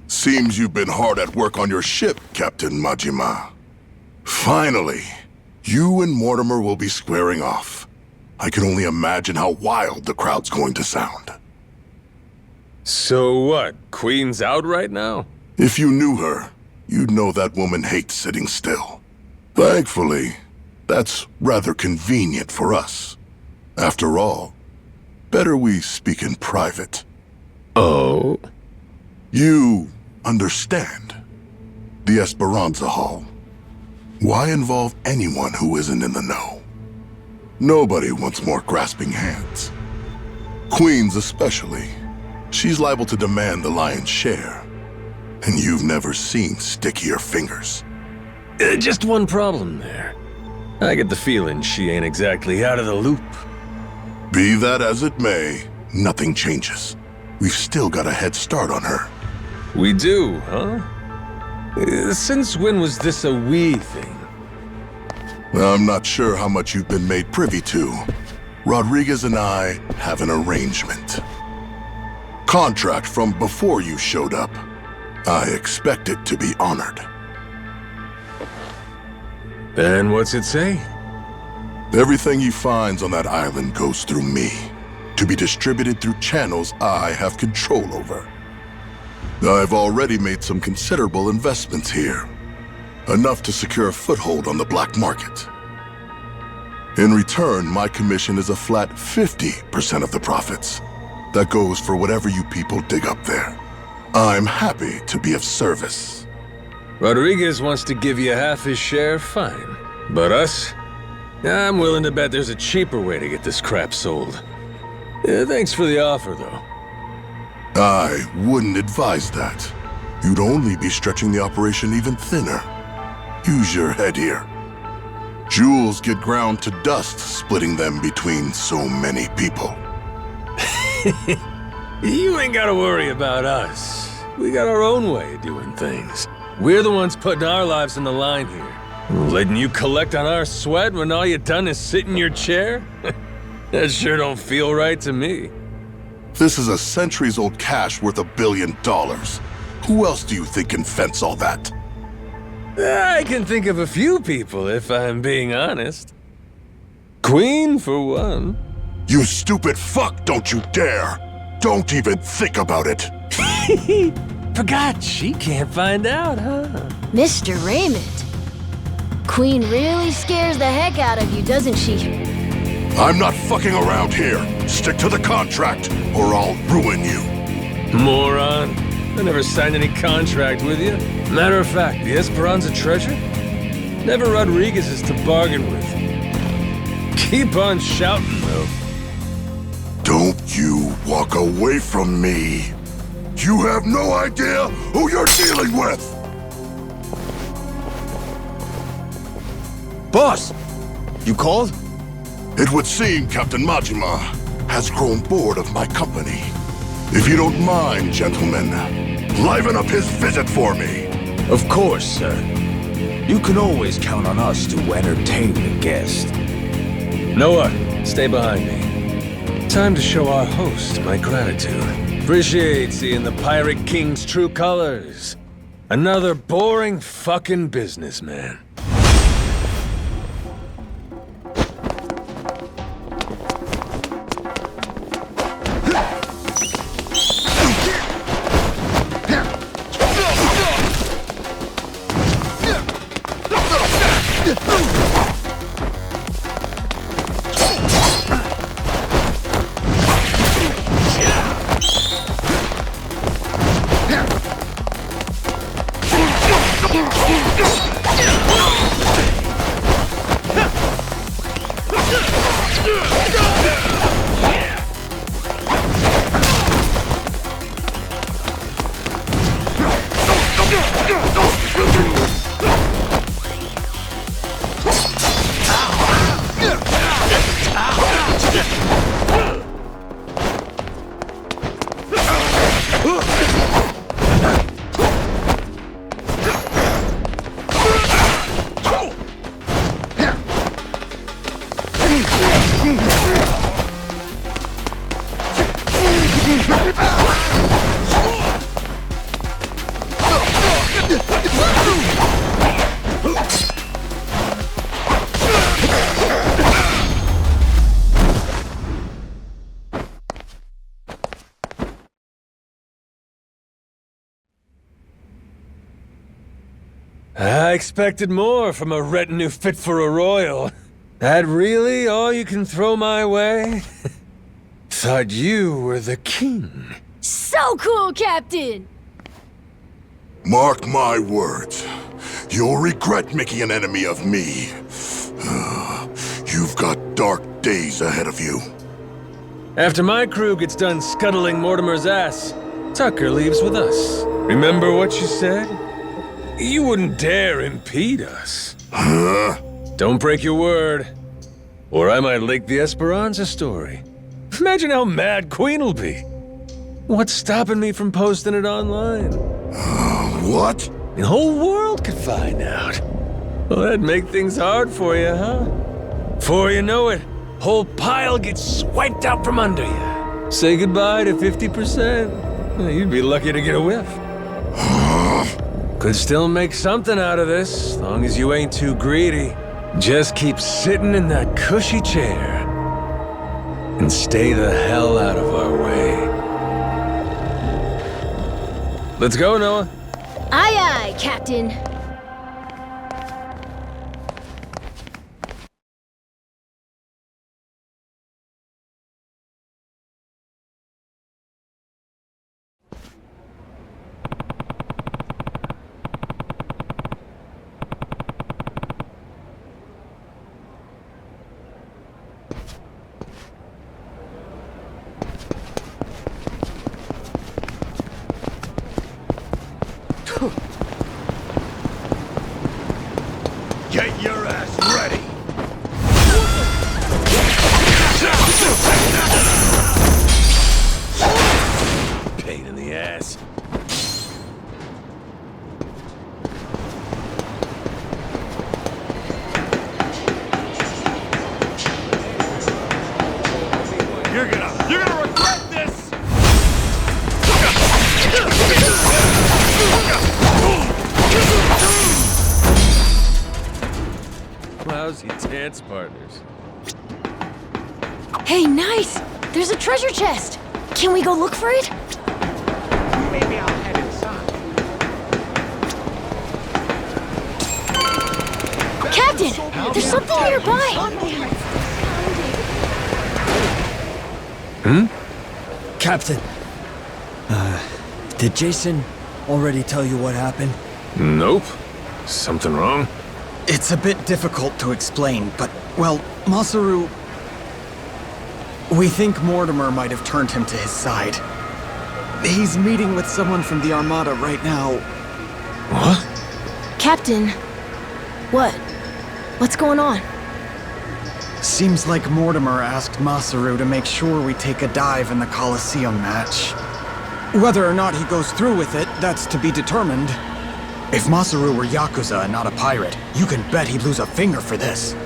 Seems you've been hard at work on your ship, Captain Majima. Finally, you and Mortimer will be squaring off. I can only imagine how wild the crowd's going to sound. So what? Queen's out right now? If you knew her, you'd know that woman hates sitting still. Thankfully, that's rather convenient for us. After all, better we speak in private. Oh? You understand. The Esperanza Hall. Why involve anyone who isn't in the know? Nobody wants more grasping hands. Queens especially. She's liable to demand the lion's share. And you've never seen stickier fingers. Just one problem there. I get the feeling she ain't exactly out of the loop. Be that as it may, nothing changes. We've still got a head start on her. We do, huh? Since when was this a we thing? I'm not sure how much you've been made privy to. Rodriguez and I have an arrangement. Contract from before you showed up. I expect it to be honored. And what's it say? Everything he finds on that island goes through me, to be distributed through channels I have control over. I've already made some considerable investments here, enough to secure a foothold on the black market. In return, my commission is a flat 50% of the profits. That goes for whatever you people dig up there. I'm happy to be of service. Rodriguez wants to give you half his share, fine. But us? I'm willing to bet there's a cheaper way to get this crap sold. Thanks for the offer, though. I wouldn't advise that. You'd only be stretching the operation even thinner. Use your head here. Jewels get ground to dust, splitting them between so many people. You ain't gotta worry about us. We got our own way of doing things. We're the ones putting our lives on the line here. Letting you collect on our sweat when all you done is sit in your chair? That sure don't feel right to me. This is a centuries-old cache worth $1 billion. Who else do you think can fence all that? I can think of a few people, if I'm being honest. Queen, for one. You stupid fuck, don't you dare! Don't even think about it! Forgot she can't find out, huh? Mr. Raymond. Queen really scares the heck out of you, doesn't she? I'm not fucking around here. Stick to the contract, or I'll ruin you. Moron. I never signed any contract with you. Matter of fact, the Esperanza treasure? Never Rodriguez's to bargain with. Keep on shouting, though. Don't you walk away from me. You have no idea who you're dealing with! Boss! You called? It would seem Captain Majima has grown bored of my company. If you don't mind, gentlemen, liven up his visit for me. Of course, sir. You can always count on us to entertain the guest. Noah, stay behind me. Time to show our host my gratitude. Appreciate seeing the Pirate King's true colors. Another boring fucking businessman. I expected more from a retinue fit for a royal. That really all you can throw my way? Thought you were the king. So cool, Captain! Mark my words. You'll regret making an enemy of me. You've got dark days ahead of you. After my crew gets done scuttling Mortimer's ass, Tucker leaves with us. Remember what you said? You wouldn't dare impede us. Huh? Don't break your word, or I might leak the Esperanza story. Imagine how mad Queen will be. What's stopping me from posting it online? What? The whole world could find out. Well, that'd make things hard for you, huh? Before you know it, whole pile gets swiped out from under you. Say goodbye to 50%. You'd be lucky to get a whiff. Could still make something out of this, as long as you ain't too greedy. Just keep sitting in that cushy chair and stay the hell out of our way. Let's go, Noah. Aye, aye, Captain. You're gonna regret this! Lousy dance partners. Hey, nice! There's a treasure chest! Can we go look for it? Maybe I'll head inside. Captain! There's something nearby! Captain, did Jason already tell you what happened? Nope. Something wrong? It's a bit difficult to explain, but, well, Masaru... We think Mortimer might have turned him to his side. He's meeting with someone from the Armada right now. What? Captain, what? What's going on? Seems like Mortimer asked Masaru to make sure we take a dive in the Colosseum match. Whether or not he goes through with it, that's to be determined. If Masaru were Yakuza and not a pirate, you can bet he'd lose a finger for this.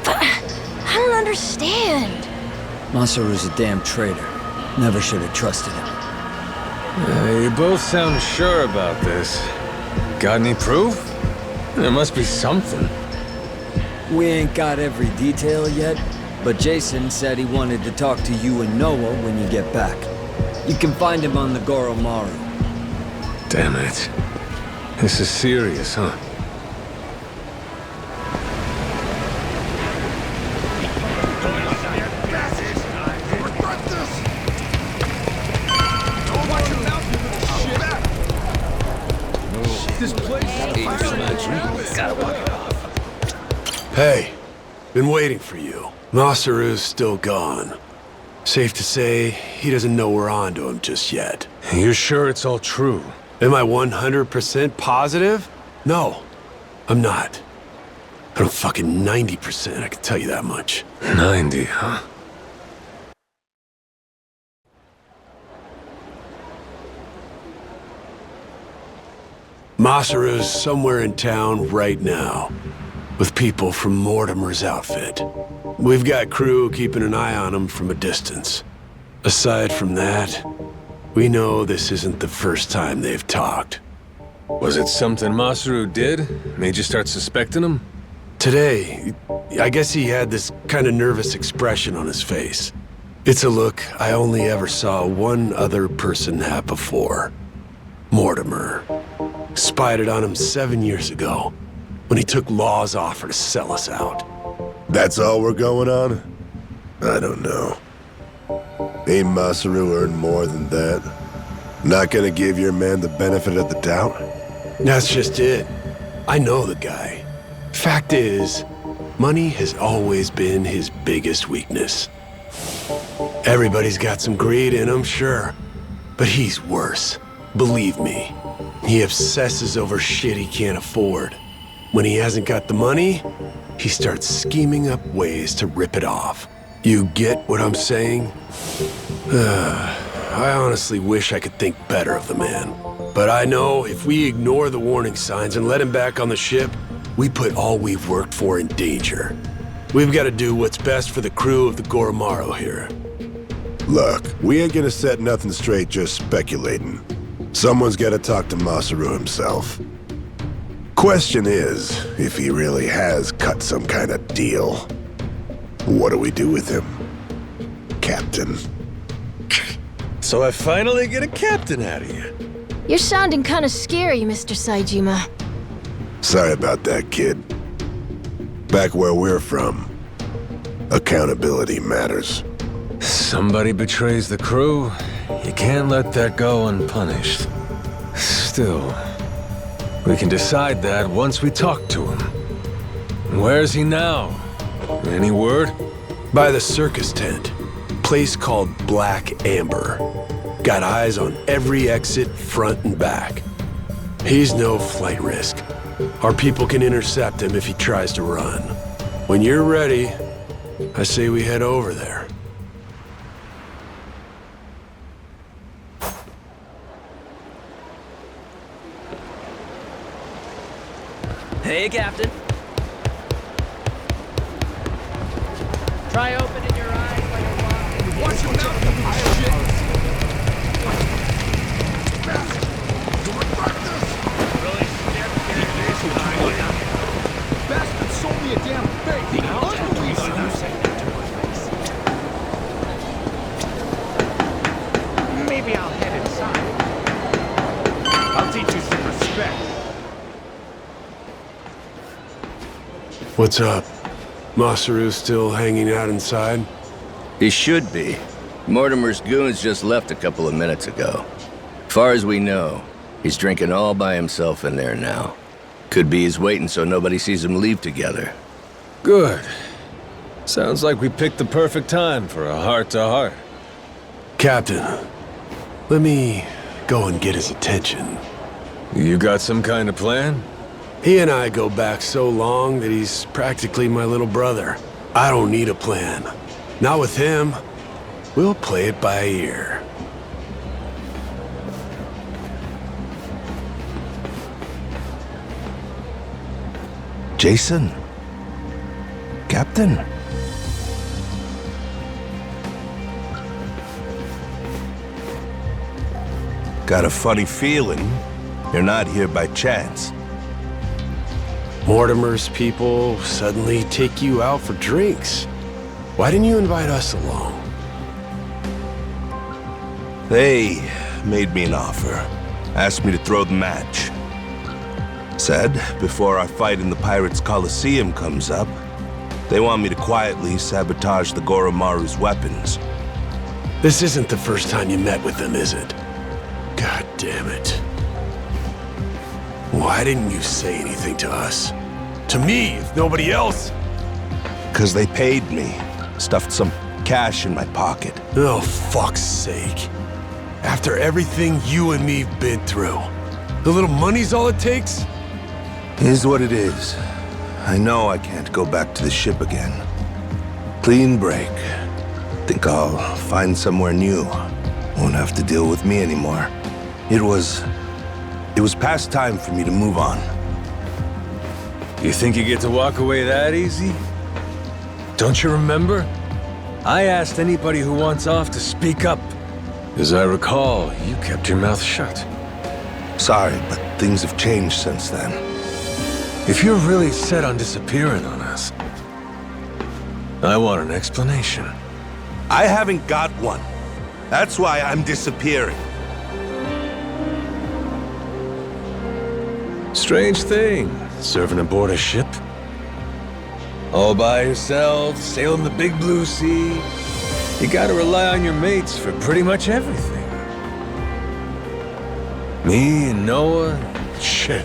But I don't understand. Masaru's a damn traitor. Never should have trusted him. You both sound sure about this. Got any proof? There must be something. We ain't got every detail yet, but Jason said he wanted to talk to you and Noah when you get back. You can find him on the Goromaru. Damn it. This is serious, huh? This place Hey, been waiting for you. Masaru's still gone. Safe to say, he doesn't know we're on to him just yet. You're sure it's all true? Am I 100% positive? No, I'm not. I'm fucking 90%, I can tell you that much. 90, huh? Masaru's somewhere in town right now, with people from Mortimer's outfit. We've got crew keeping an eye on him from a distance. Aside from that, we know this isn't the first time they've talked. Was it something Masaru did? Made you start suspecting him? Today, I guess he had this kind of nervous expression on his face. It's a look I only ever saw one other person have before. Mortimer. Spied it on him 7 years ago, when he took Law's offer to sell us out. That's all we're going on? I don't know. Ain't Masaru earned more than that? Not gonna give your man the benefit of the doubt? That's just it. I know the guy. Fact is, money has always been his biggest weakness. Everybody's got some greed in him, sure. But he's worse. Believe me. He obsesses over shit he can't afford. When he hasn't got the money, he starts scheming up ways to rip it off. You get what I'm saying? I honestly wish I could think better of the man. But I know if we ignore the warning signs and let him back on the ship, we put all we've worked for in danger. We've got to do what's best for the crew of the Goromaru here. Look, we ain't gonna set nothing straight just speculating. Someone's gotta talk to Masaru himself. Question is, if he really has cut some kind of deal, what do we do with him, Captain? So I finally get a captain out of you. You're sounding kind of scary, Mr. Saejima. Sorry about that, kid. Back where we're from, accountability matters. Somebody betrays the crew, you can't let that go unpunished. Still, we can decide that once we talk to him. Where's he now? Any word? By the circus tent. Place called Black Amber. Got eyes on every exit, front and back. He's no flight risk. Our people can intercept him if he tries to run. When you're ready, I say we head over there. Hey, Captain. Try opening your eyes like a rock. What's up? Masaru's still hanging out inside? He should be. Mortimer's goons just left a couple of minutes ago. Far as we know, he's drinking all by himself in there now. Could be he's waiting so nobody sees him leave together. Good. Sounds like we picked the perfect time for a heart-to-heart. Captain, let me go and get his attention. You got some kind of plan? He and I go back so long that he's practically my little brother. I don't need a plan. Not with him. We'll play it by ear. Jason? Captain? Got a funny feeling you're not here by chance. Mortimer's people suddenly take you out for drinks. Why didn't you invite us along? They made me an offer. Asked me to throw the match. Said, before our fight in the Pirates' Coliseum comes up, they want me to quietly sabotage the Goromaru's weapons. This isn't the first time you met with them, is it? God damn it. Why didn't you say anything to us? To me, if nobody else? 'Cause they paid me. Stuffed some cash in my pocket. Oh, fuck's sake. After everything you and me've been through, the little money's all it takes? Is what it is. I know I can't go back to the ship again. Clean break. Think I'll find somewhere new. Won't have to deal with me anymore. It was past time for me to move on. You think you get to walk away that easy? Don't you remember? I asked anybody who wants off to speak up. As I recall, you kept your mouth shut. Sorry, but things have changed since then. If you're really set on disappearing on us, I want an explanation. I haven't got one. That's why I'm disappearing. Strange thing, serving aboard a ship. All by yourself, sailing the big blue sea. You gotta rely on your mates for pretty much everything. Me and Noah, shit,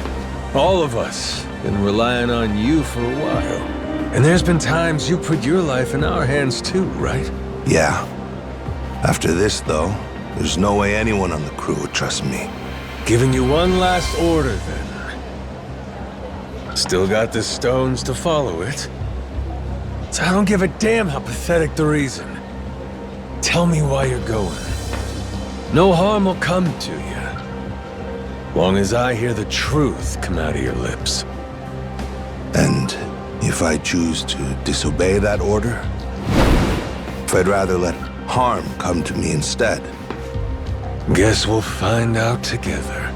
all of us been relying on you for a while. And there's been times you put your life in our hands too, right? Yeah. After this, though, there's no way anyone on the crew would trust me. Giving you one last order, then. Still got the stones to follow it. So I don't give a damn how pathetic the reason. Tell me why you're going. No harm will come to you. Long as I hear the truth come out of your lips. And if I choose to disobey that order, if I'd rather let harm come to me instead. Guess we'll find out together.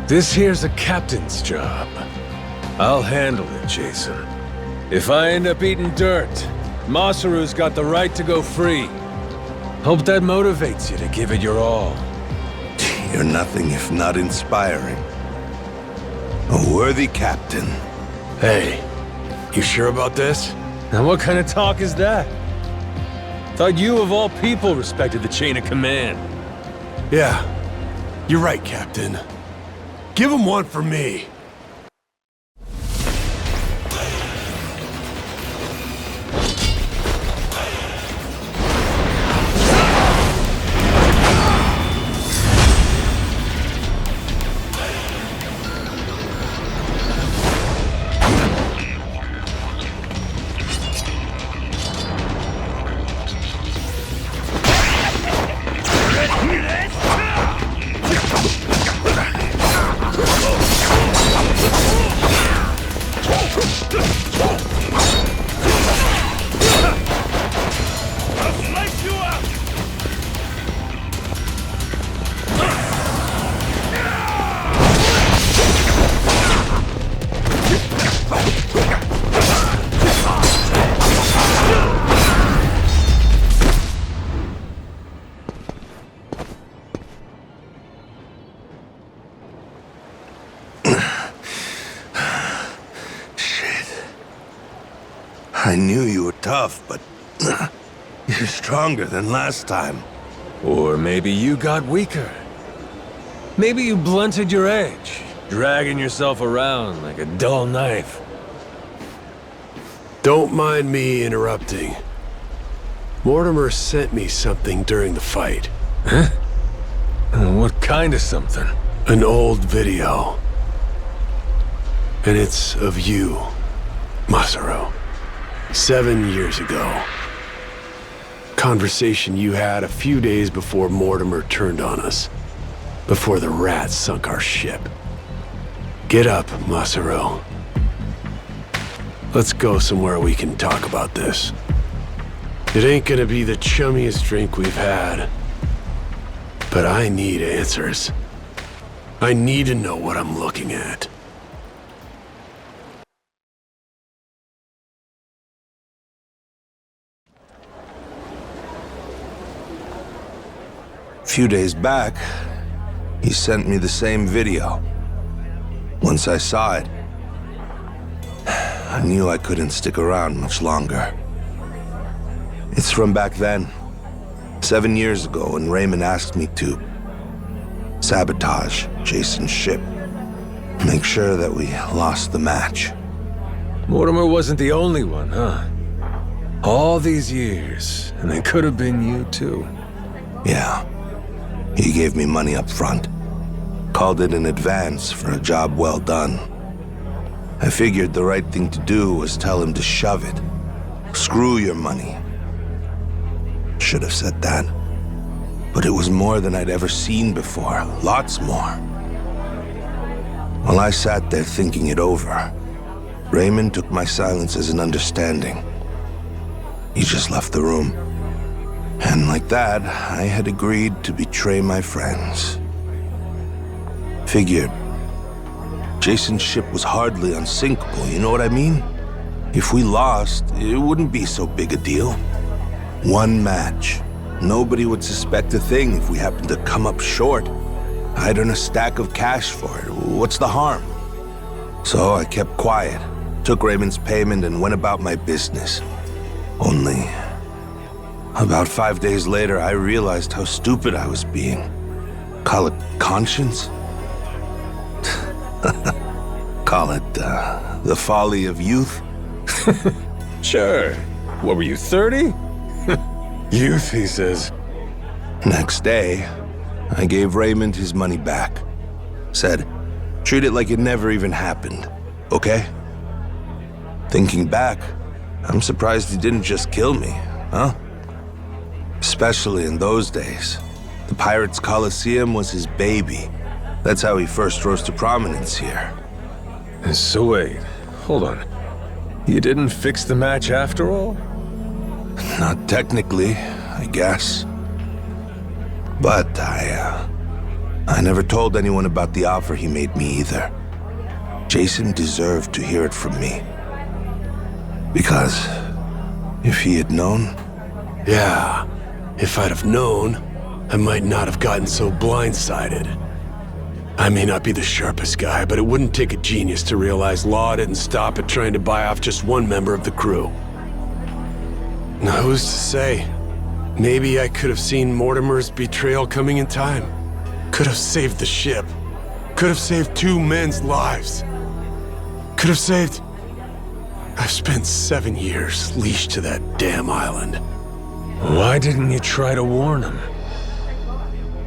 This here's a captain's job. I'll handle it, Jason. If I end up eating dirt, Masaru's got the right to go free. Hope that motivates you to give it your all. You're nothing if not inspiring. A worthy captain. Hey, you sure about this? Now what kind of talk is that? Thought you of all people respected the chain of command. Yeah, you're right, Captain. Give him one for me. I knew you were tough, but you're stronger than last time. Or maybe you got weaker. Maybe you blunted your edge, dragging yourself around like a dull knife. Don't mind me interrupting. Mortimer sent me something during the fight. Huh? What kind of something? An old video. And it's of you, Masaru. 7 years ago. Conversation you had a few days before Mortimer turned on us. Before the rats sunk our ship. Get up, Masaru. Let's go somewhere we can talk about this. It ain't gonna be the chummiest drink we've had. But I need answers. I need to know what I'm looking at. A few days back, he sent me the same video. Once I saw it, I knew I couldn't stick around much longer. It's from back then, 7 years ago, when Raymond asked me to sabotage Jason's ship. Make sure that we lost the match. Mortimer wasn't the only one, huh? All these years, and it could have been you too. Yeah. He gave me money up front. Called it an advance for a job well done. I figured the right thing to do was tell him to shove it. Screw your money. Should have said that. But it was more than I'd ever seen before. Lots more. While I sat there thinking it over, Raymond took my silence as an understanding. He just left the room. And like that, I had agreed to betray my friends. Figured Jason's ship was hardly unsinkable, you know what I mean? If we lost, it wouldn't be so big a deal. One match. Nobody would suspect a thing if we happened to come up short. I'd earn a stack of cash for it. What's the harm? So I kept quiet, took Raymond's payment, and went about my business. Only about 5 days later, I realized how stupid I was being. Call it conscience? Call it the folly of youth? Sure. What were you, 30? Youth, he says. Next day, I gave Raymond his money back. Said, treat it like it never even happened, okay? Thinking back, I'm surprised he didn't just kill me, huh? Especially in those days. The Pirates Coliseum was his baby. That's how he first rose to prominence here. So wait, hold on. You didn't fix the match after all? Not technically, I guess. But I never told anyone about the offer he made me either. Jason deserved to hear it from me. Because if he had known... Yeah, if I'd have known, I might not have gotten so blindsided. I may not be the sharpest guy, but it wouldn't take a genius to realize Law didn't stop at trying to buy off just one member of the crew. Now, who's to say? Maybe I could have seen Mortimer's betrayal coming in time. Could have saved the ship. Could have saved 2 men's lives. Could have saved... I've spent 7 years leashed to that damn island. Why didn't you try to warn him?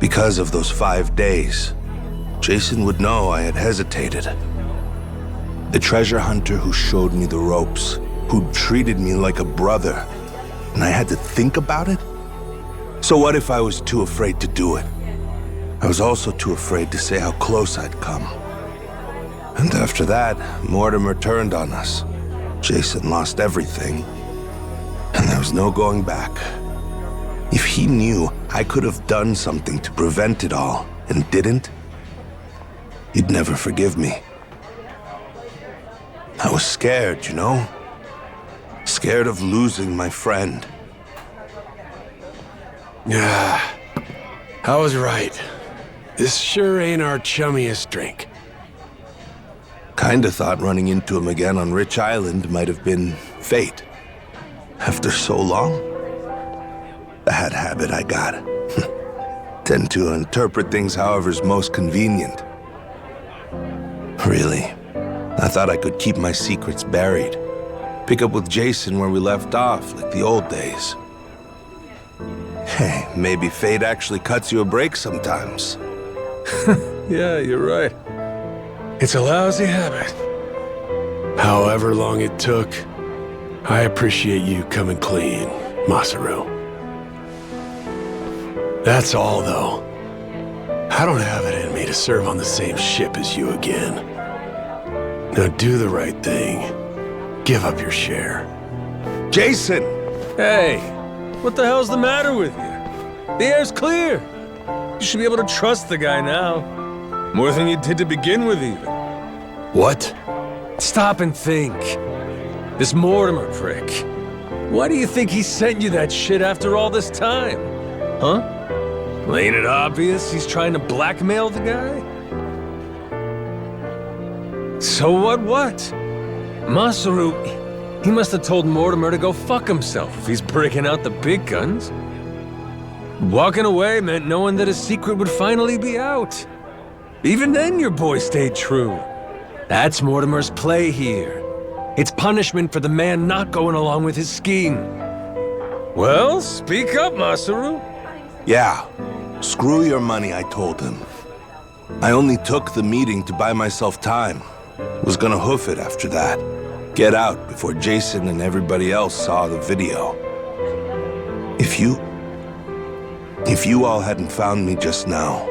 Because of those 5 days. Jason would know I had hesitated. The treasure hunter who showed me the ropes, who treated me like a brother, and I had to think about it? So what if I was too afraid to do it? I was also too afraid to say how close I'd come. And after that, Mortimer turned on us. Jason lost everything, and there was no going back. If he knew I could have done something to prevent it all, and didn't, he'd never forgive me. I was scared, you know? Scared of losing my friend. Yeah, I was right. This sure ain't our chummiest drink. Kinda thought running into him again on Rich Island might have been fate. After so long? Bad habit I got. Tend to interpret things however's most convenient. Really, I thought I could keep my secrets buried. Pick up with Jason where we left off, like the old days. Hey, maybe fate actually cuts you a break sometimes. Yeah, you're right. It's a lousy habit. However long it took, I appreciate you coming clean, Masaru. That's all, though. I don't have it in me to serve on the same ship as you again. Now do the right thing. Give up your share. Jason! Hey, what the hell's the matter with you? The air's clear. You should be able to trust the guy now. More than you did to begin with, even. What? Stop and think. This Mortimer prick. Why do you think he sent you that shit after all this time? Huh? Well, ain't it obvious he's trying to blackmail the guy? So what? Masaru, he must have told Mortimer to go fuck himself if he's breaking out the big guns. Walking away meant knowing that his secret would finally be out. Even then, your boy stayed true. That's Mortimer's play here. It's punishment for the man not going along with his scheme. Well, speak up, Masaru. Yeah, screw your money, I told him. I only took the meeting to buy myself time. Was gonna hoof it after that. Get out before Jason and everybody else saw the video. If you all hadn't found me just now,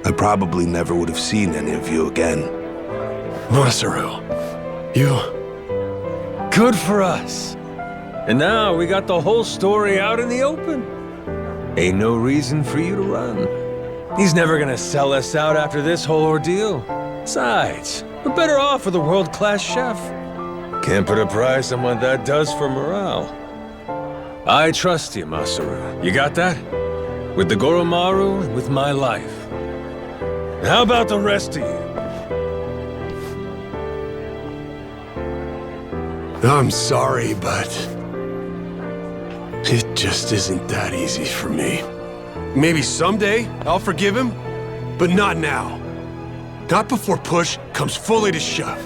I probably never would have seen any of you again. Masaru, you... Good for us. And now we got the whole story out in the open. Ain't no reason for you to run. He's never gonna sell us out after this whole ordeal. Besides, we're better off with a world-class chef. Can't put a price on what that does for morale. I trust you, Masaru. You got that? With the Goromaru and with my life. How about the rest of you? I'm sorry, but... it just isn't that easy for me. Maybe someday I'll forgive him, but not now. Not before push comes fully to shove.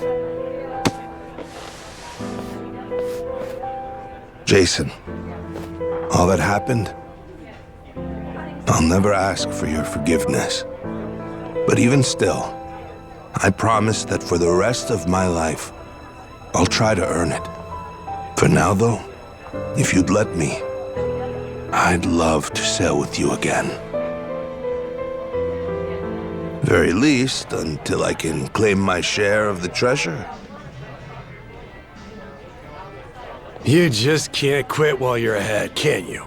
Jason, all that happened, I'll never ask for your forgiveness. But even still, I promise that for the rest of my life, I'll try to earn it. For now, though, if you'd let me, I'd love to sail with you again. Very least, until I can claim my share of the treasure. You just can't quit while you're ahead, can you?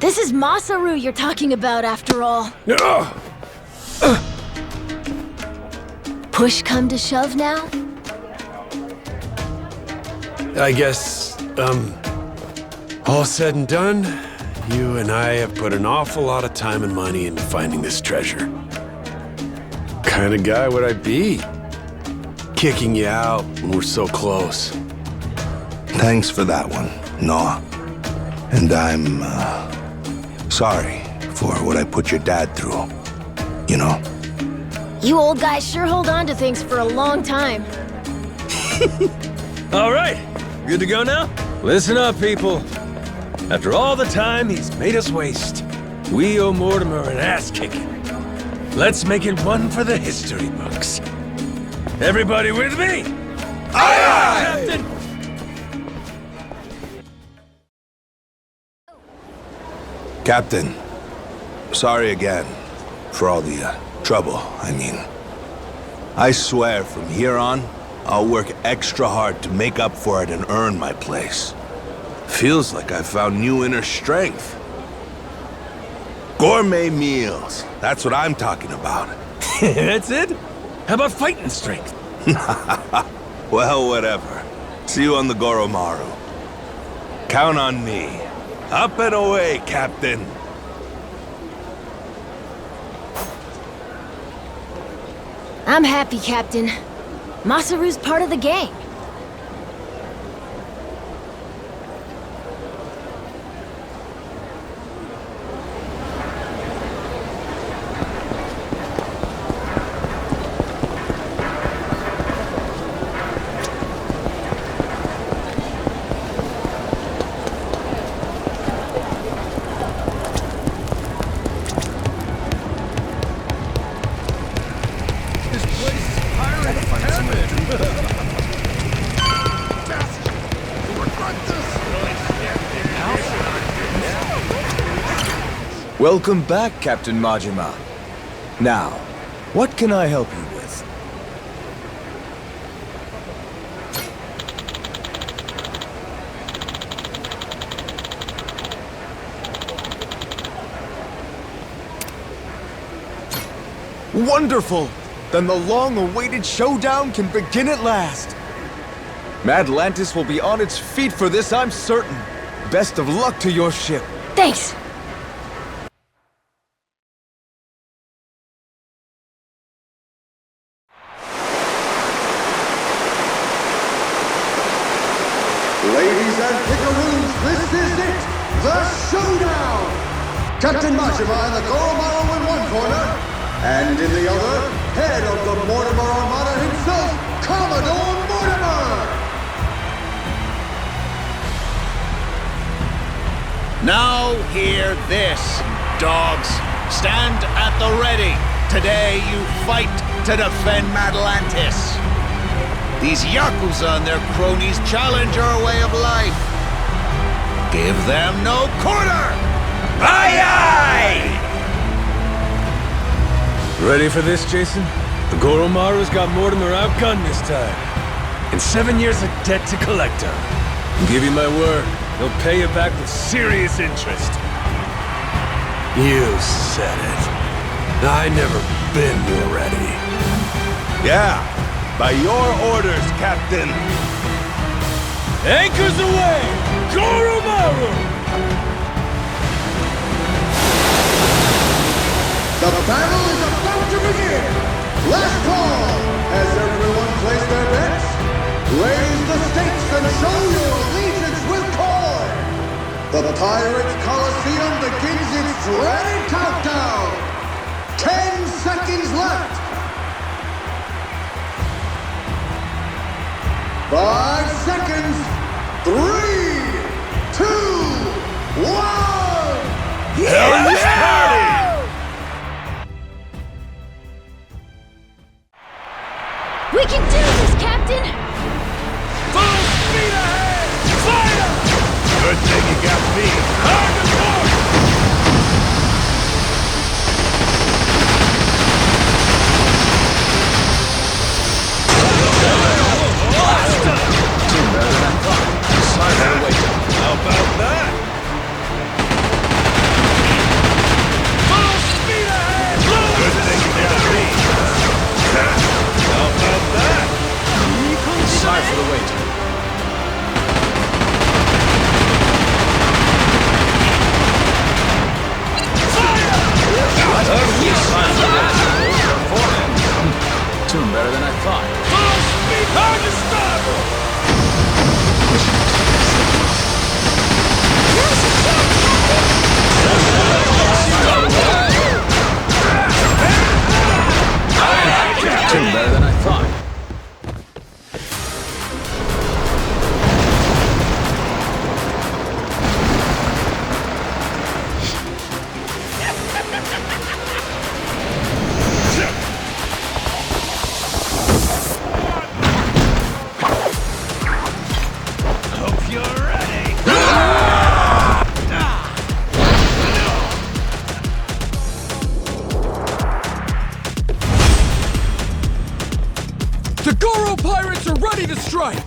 This is Masaru you're talking about, after all. Push come to shove now? I guess, all said and done, you and I have put an awful lot of time and money into finding this treasure. What kind of guy would I be? Kicking you out when we're so close. Thanks for that one, Noah. And I'm, sorry for what I put your dad through. You know? You old guys sure hold on to things for a long time. All right, good to go now? Listen up, people. After all the time he's made us waste, we owe Mortimer an ass-kicking. Let's make it one for the history books. Everybody with me? Aye, aye! Captain! Captain, sorry again for all the trouble, I mean. I swear from here on, I'll work extra hard to make up for it and earn my place. Feels like I found new inner strength. Gourmet meals, that's what I'm talking about. That's it? How about fighting strength? Well, whatever. See you on the Goromaru. Count on me. Up and away, Captain. I'm happy, Captain. Masaru's part of the gang. Welcome back, Captain Majima. Now, what can I help you with? Wonderful! Then the long-awaited showdown can begin at last. Madlantis will be on its feet for this, I'm certain. Best of luck to your ship. Thanks. Ladies and pickaroos, this is it! The showdown! Captain Majima and the Goromaru in one corner, and in the other, head of the Mortimer Armada himself, Commodore Mortimer! Now hear this, dogs. Stand at the ready. Today you fight to defend Madlantis. These Yakuza and their cronies challenge our way of life. Give them no quarter! Aye aye! Ready for this, Jason? The Goromaru's got Mortimer outgunned this time. And 7 years of debt to collect on. I'll give you my word, they'll pay you back with serious interest. You said it. I never been more ready. Yeah, by your orders, Captain. Anchors away! Goromaru! The battle is about to begin! Last call! Has everyone placed their bets? Raise the stakes and show your allegiance with Koi! The Pirates Coliseum begins its dreaded countdown! 10 seconds left! 5 seconds! 3, 2, 1! Yeah! We can do this, Captain! Full speed ahead! Fire! Good thing you got me. Hard to port! How about that? Full speed ahead! Good thing you got me. How about that? Sorry for the wait. Doing better than I thought. Full speed! Hard to stop! Doing better than I thought. Hope you're ready! The Goro pirates are ready to strike!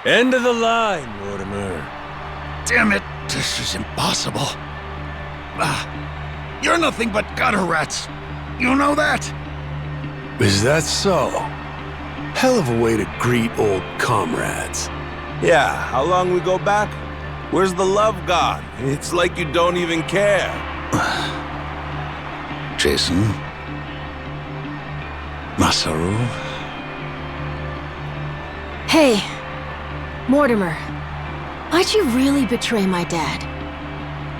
End of the line, Mortimer. Damn it, this is impossible. You're nothing but gutter rats. You know that? Is that so? Hell of a way to greet old comrades. Yeah, how long we go back? Where's the love gone? It's like you don't even care. Jason? Masaru? Hey, Mortimer, why'd you really betray my dad?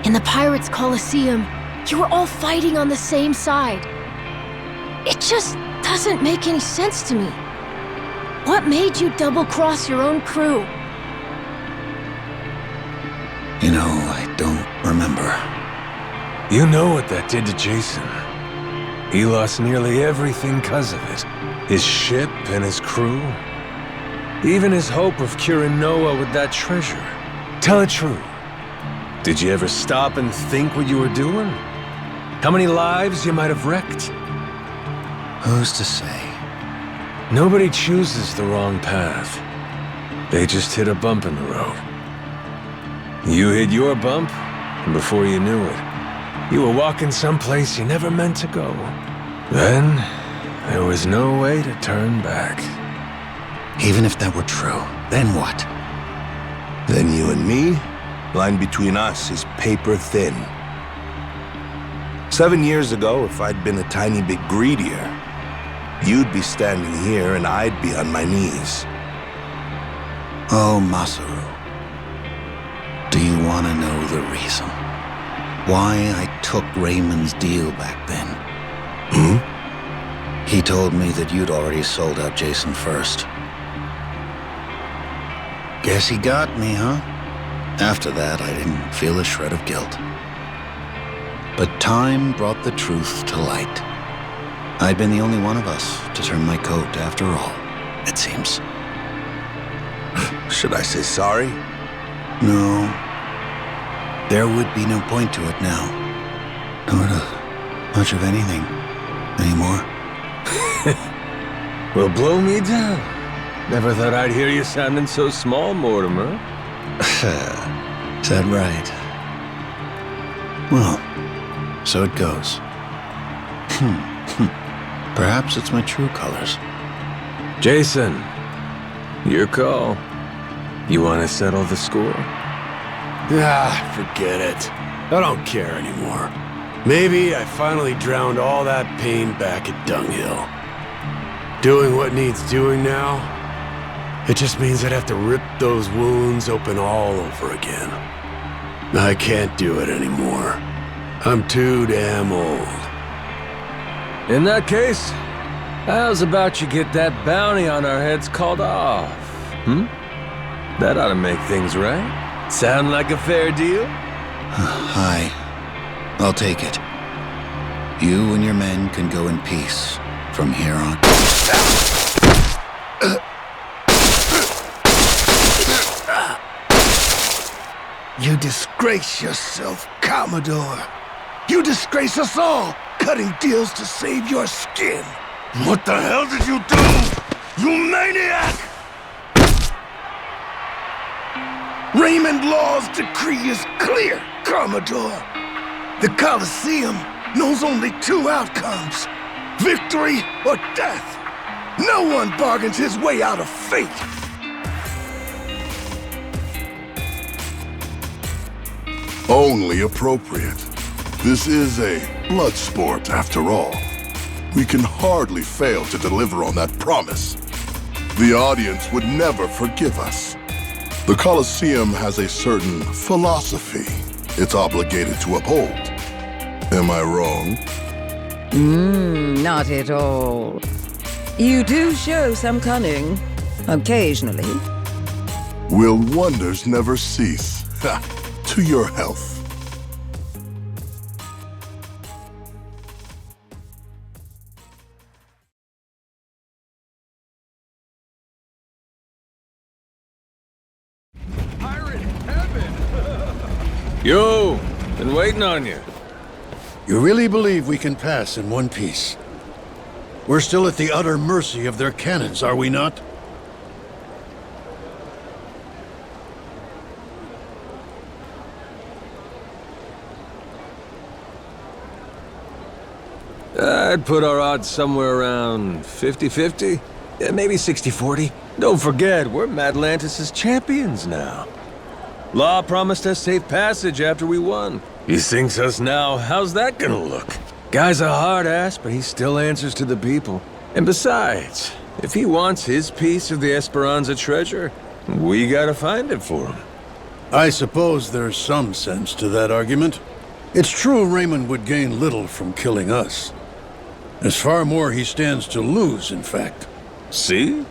In the Pirates' Coliseum, you were all fighting on the same side. It just doesn't make any sense to me. What made you double-cross your own crew? You know, I don't remember. You know what that did to Jason. He lost nearly everything because of it. His ship and his crew. Even his hope of curing Noah with that treasure. Tell it true. Did you ever stop and think what you were doing? How many lives you might have wrecked? Who's to say? Nobody chooses the wrong path. They just hit a bump in the road. You hit your bump, and before you knew it, you were walking someplace you never meant to go. Then, there was no way to turn back. Even if that were true, then what? Then you and me, line between us is paper thin. 7 years ago, if I'd been a tiny bit greedier, you'd be standing here and I'd be on my knees. Oh, Masaru. Do you want to know the reason? Why I took Raymond's deal back then? He told me that you'd already sold out Jason first. Guess he got me, huh? After that, I didn't feel a shred of guilt. But time brought the truth to light. I'd been the only one of us to turn my coat after all, it seems. Should I say sorry? No. There would be no point to it now. Nor to much of anything anymore. Well, blow me down. Never thought I'd hear you sounding so small, Mortimer. Is that right? Well, so it goes. Perhaps it's my true colors. Jason, your call. You want to settle the score? Forget it. I don't care anymore. Maybe I finally drowned all that pain back at Dunghill. Doing what needs doing now, it just means I'd have to rip those wounds open all over again. I can't do it anymore. I'm too damn old. In that case, how's about you get that bounty on our heads called off? That ought to make things right. Sound like a fair deal? Aye. I'll take it. You and your men can go in peace from here on. You disgrace yourself, Commodore. You disgrace us all, cutting deals to save your skin. What the hell did you do, you maniac? Raymond Law's decree is clear, Commodore. The Colosseum knows only two outcomes: victory or death. No one bargains his way out of fate. Only appropriate. This is a blood sport, after all. We can hardly fail to deliver on that promise. The audience would never forgive us. The Colosseum has a certain philosophy it's obligated to uphold. Am I wrong? Not at all. You do show some cunning, occasionally. Will wonders never cease? Ha! To your health. Yo, been waiting on you. You really believe we can pass in one piece? We're still at the utter mercy of their cannons, are we not? I'd put our odds somewhere around 50-50. Yeah, maybe 60-40. Don't forget, we're Madlantis' champions now. Law promised us safe passage after we won. He sinks us now, how's that gonna look? Guy's a hard ass, but he still answers to the people. And besides, if he wants his piece of the Esperanza treasure, we gotta find it for him. I suppose there's some sense to that argument. It's true Raymond would gain little from killing us. There's far more he stands to lose, in fact. See?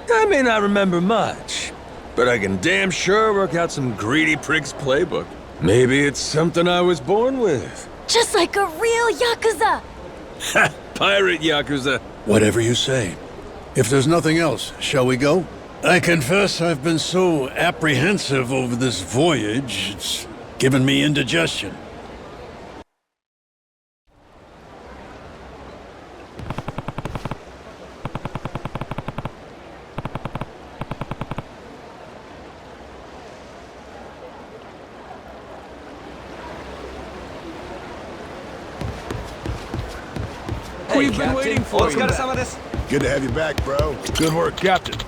I may not remember much, but I can damn sure work out some greedy prick's playbook. Maybe it's something I was born with. Just like a real Yakuza! Ha! Pirate Yakuza. Whatever you say. If there's nothing else, shall we go? I confess I've been so apprehensive over this voyage, it's given me indigestion. We've been waiting for you. Got some of this? Good to have you back, bro. Good work, Captain.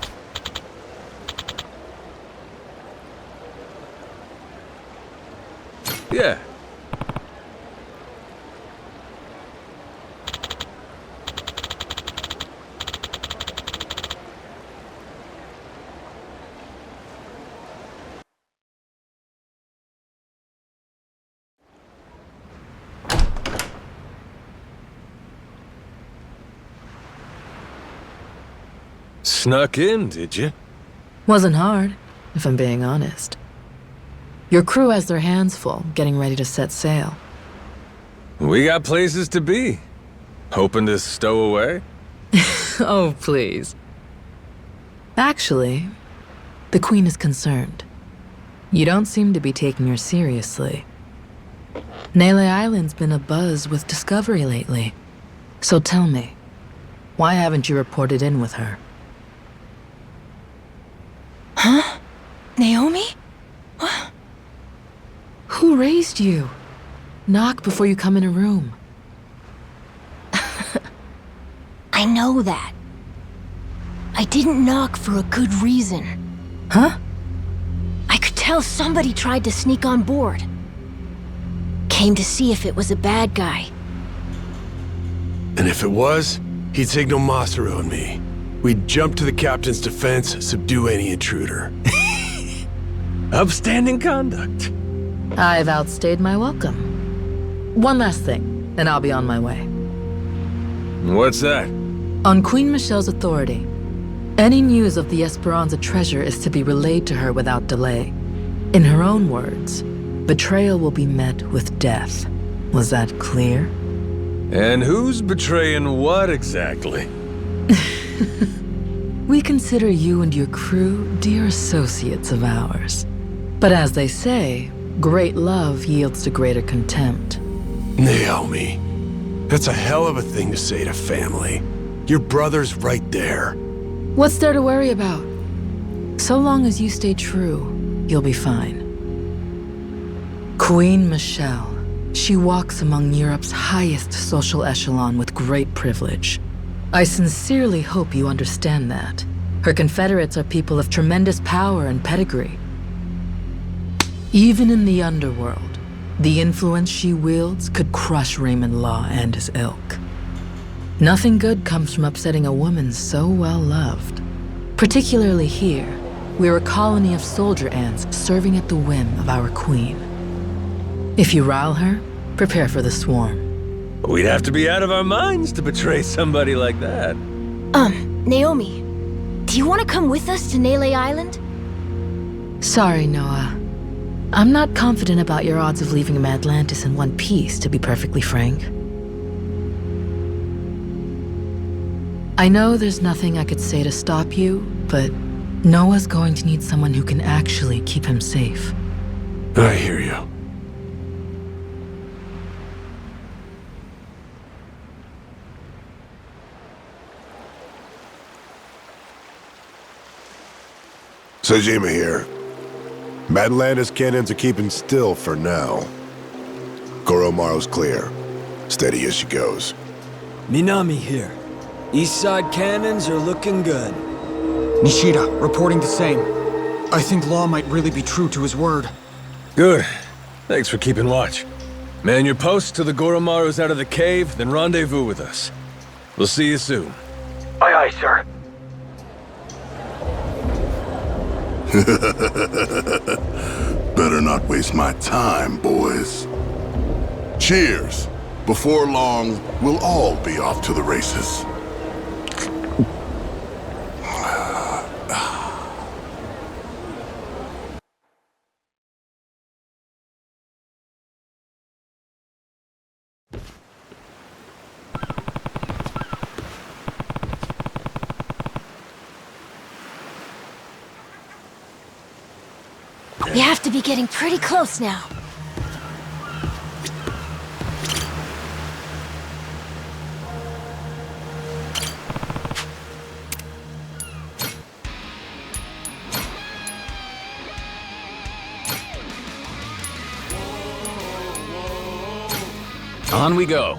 Yeah. Snuck in, did you? Wasn't hard, if I'm being honest. Your crew has their hands full, getting ready to set sail. We got places to be. Hoping to stow away? Oh, please. Actually, the Queen is concerned. You don't seem to be taking her seriously. Nele Island's been abuzz with discovery lately. So tell me, why haven't you reported in with her? Huh? Naomi? What? Who raised you? Knock before you come in a room. I know that. I didn't knock for a good reason. Huh? I could tell somebody tried to sneak on board. Came to see if it was a bad guy. And if it was, he'd signal Masaru and me. We'd jump to the captain's defense, subdue any intruder. Upstanding conduct. I've outstayed my welcome. One last thing, and I'll be on my way. What's that? On Queen Michelle's authority, any news of the Esperanza treasure is to be relayed to her without delay. In her own words, betrayal will be met with death. Was that clear? And who's betraying what exactly? We consider you and your crew dear associates of ours. But as they say, great love yields to greater contempt. Naomi, that's a hell of a thing to say to family. Your brother's right there. What's there to worry about? So long as you stay true, you'll be fine. Queen Michelle. She walks among Europe's highest social echelon with great privilege. I sincerely hope you understand that. Her confederates are people of tremendous power and pedigree. Even in the underworld, the influence she wields could crush Raymond Law and his ilk. Nothing good comes from upsetting a woman so well loved. Particularly here, we're a colony of soldier ants serving at the whim of our queen. If you rile her, prepare for the swarm. We'd have to be out of our minds to betray somebody like that. Naomi, do you want to come with us to Nele Island? Sorry, Noah. I'm not confident about your odds of leaving Atlantis in one piece, to be perfectly frank. I know there's nothing I could say to stop you, but Noah's going to need someone who can actually keep him safe. I hear you. Sejima here. Atlantis cannons are keeping still for now. Goromaru's clear. Steady as she goes. Minami here. East side cannons are looking good. Nishida, reporting the same. I think Law might really be true to his word. Good. Thanks for keeping watch. Man your posts till the Goromaru's out of the cave, then rendezvous with us. We'll see you soon. Aye, aye, sir. Better not waste my time, boys. Cheers. Before long, we'll all be off to the races. You have to be getting pretty close now. On we go.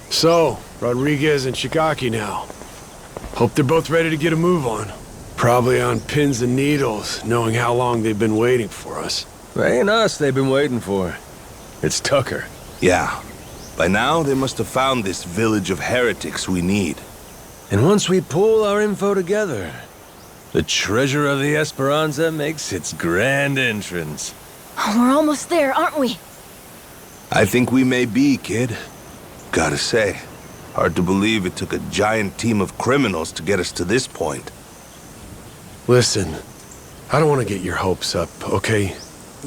So, Rodriguez and Shikaki now. Hope they're both ready to get a move on. Probably on pins and needles, knowing how long they've been waiting for us. It ain't us they've been waiting for. It's Tucker. Yeah. By now, they must have found this village of heretics we need. And once we pull our info together, the treasure of the Esperanza makes its grand entrance. Oh, we're almost there, aren't we? I think we may be, kid. Gotta say, hard to believe it took a giant team of criminals to get us to this point. Listen, I don't want to get your hopes up, okay?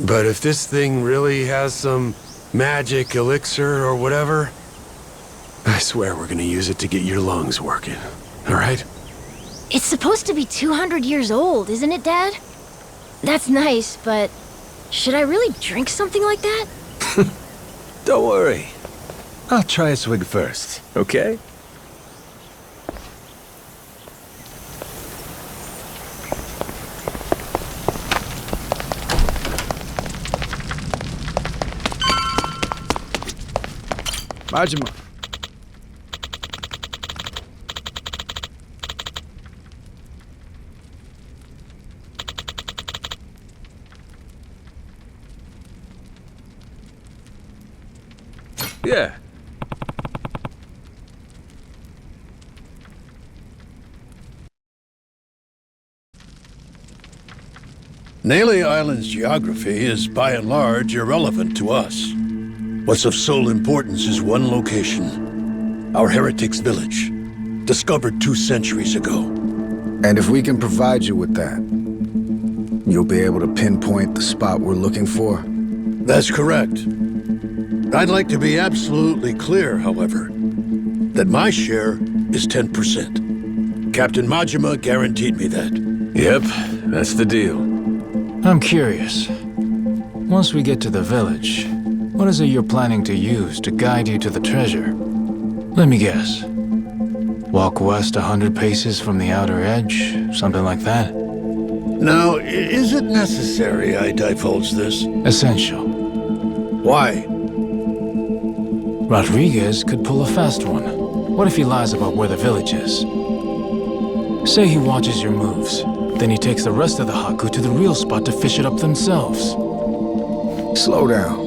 But if this thing really has some magic elixir or whatever, I swear we're gonna use it to get your lungs working, all right? It's supposed to be 200 years old, isn't it, Dad? That's nice, but should I really drink something like that? Don't worry. I'll try a swig first, okay? Majima. Yeah. Nele Island's geography is by and large irrelevant to us. What's of sole importance is one location. Our heretics' village, discovered 2 centuries ago. And if we can provide you with that, you'll be able to pinpoint the spot we're looking for? That's correct. I'd like to be absolutely clear, however, that my share is 10%. Captain Majima guaranteed me that. Yep, that's the deal. I'm curious. Once we get to the village, what is it you're planning to use to guide you to the treasure? Let me guess. Walk west 100 paces from the outer edge, something like that? Now, is it necessary I divulge this? Essential. Why? Rodriguez could pull a fast one. What if he lies about where the village is? Say he watches your moves, then he takes the rest of the Haku to the real spot to fish it up themselves. Slow down.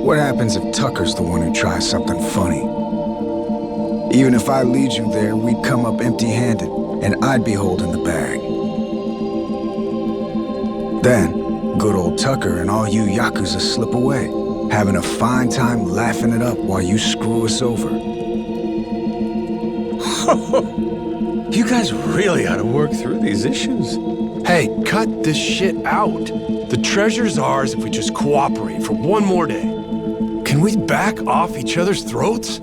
What happens if Tucker's the one who tries something funny? Even if I lead you there, we'd come up empty-handed, and I'd be holding the bag. Then, good old Tucker and all you Yakuza slip away, having a fine time laughing it up while you screw us over. You guys really ought to work through these issues. Hey, cut this shit out. The treasure's ours if we just cooperate for one more day. Can we back off each other's throats?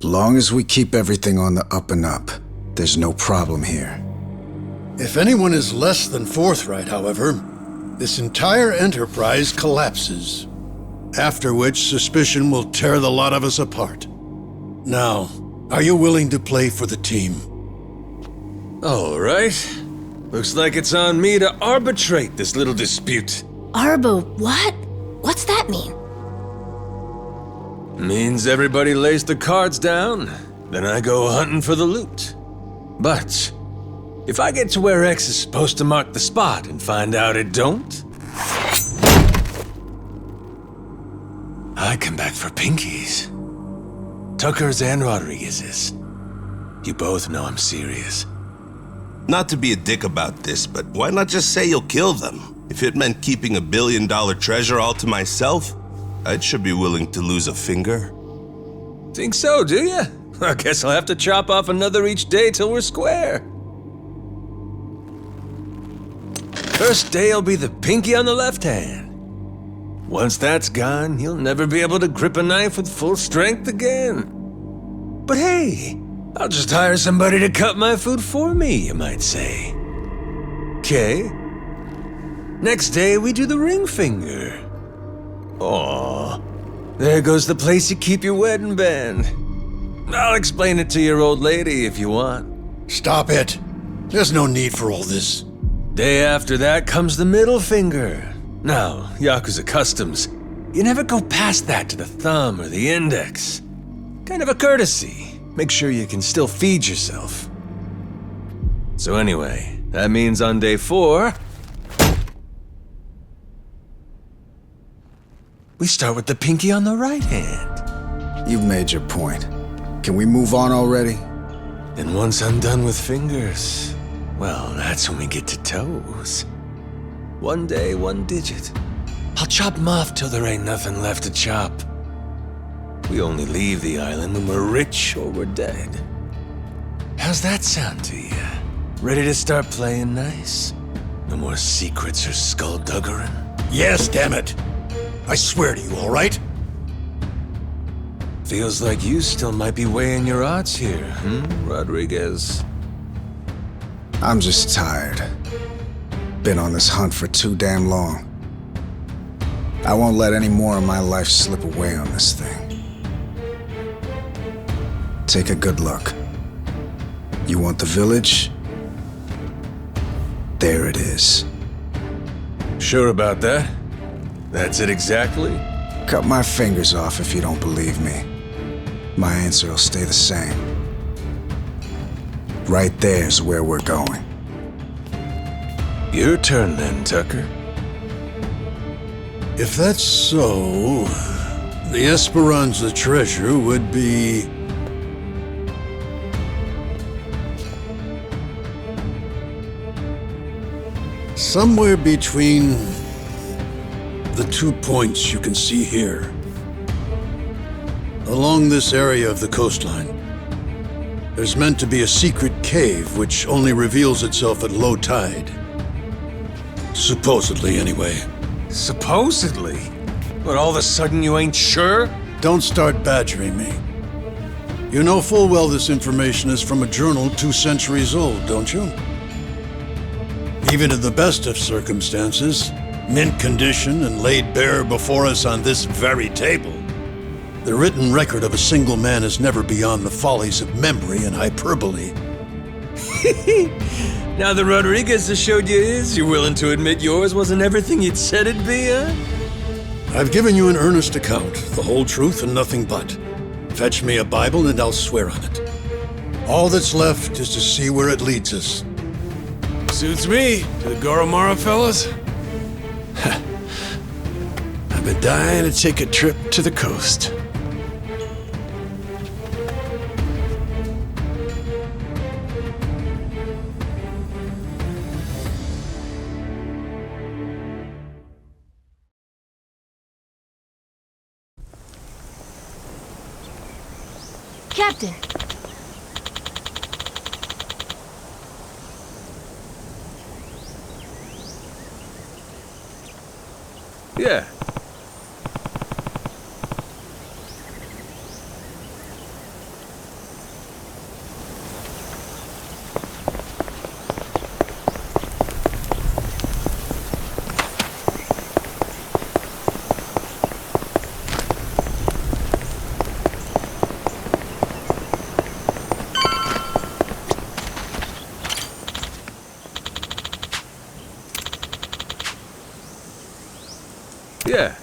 Long as we keep everything on the up and up, there's no problem here. If anyone is less than forthright, however, this entire enterprise collapses. After which, suspicion will tear the lot of us apart. Now, are you willing to play for the team? All right. Looks like it's on me to arbitrate this little dispute. Arbo, what? What's that mean? Means everybody lays the cards down, then I go hunting for the loot. But if I get to where X is supposed to mark the spot and find out it don't, I come back for pinkies. Tucker's and Rodriguez's. You both know I'm serious. Not to be a dick about this, but why not just say you'll kill them? If it meant keeping $1 billion treasure all to myself, I should be willing to lose a finger. Think so, do ya? I guess I'll have to chop off another each day till we're square. First day will be the pinky on the left hand. Once that's gone, you'll never be able to grip a knife with full strength again. But hey, I'll just hire somebody to cut my food for me, you might say. Okay. Next day, we do the ring finger. Aw, there goes the place you keep your wedding band. I'll explain it to your old lady if you want. Stop it. There's no need for all this. Day after that comes the middle finger. Now, Yakuza customs, you never go past that to the thumb or the index. Kind of a courtesy. Make sure you can still feed yourself. So anyway, that means on day 4, we start with the pinky on the right hand. You've made your point. Can we move on already? And once I'm done with fingers, well, that's when we get to toes. 1 day, 1 digit. I'll chop them off till there ain't nothing left to chop. We only leave the island when we're rich or we're dead. How's that sound to you? Ready to start playing nice? No more secrets or skullduggery? Yes, damn it. I swear to you, all right? Feels like you still might be weighing your odds here, Rodriguez? I'm just tired. Been on this hunt for too damn long. I won't let any more of my life slip away on this thing. Take a good look. You want the village? There it is. Sure about that? That's it exactly? Cut my fingers off if you don't believe me. My answer will stay the same. Right there's where we're going. Your turn then, Tucker. If that's so, the Esperanza treasure would be... somewhere between the 2 points you can see here. Along this area of the coastline, there's meant to be a secret cave which only reveals itself at low tide. Supposedly, anyway. Supposedly? But all of a sudden you ain't sure? Don't start badgering me. You know full well this information is from a journal 2 centuries old, don't you? Even in the best of circumstances, mint condition and laid bare before us on this very table, the written record of a single man is never beyond the follies of memory and hyperbole. Now that Rodriguez has showed you his, you're willing to admit yours wasn't everything you'd said it'd be, huh? I've given you an earnest account, the whole truth and nothing but. Fetch me a Bible and I'll swear on it. All that's left is to see where it leads us. Suits me. To the Goromara fellas? I've been dying to take a trip to the coast. Captain! Yeah. Yeah.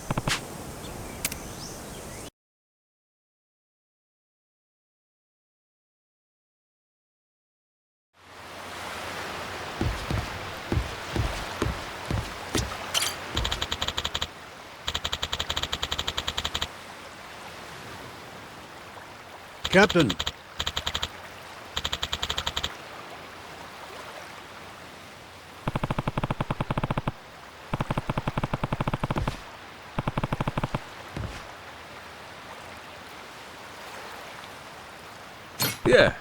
Captain. Yeah.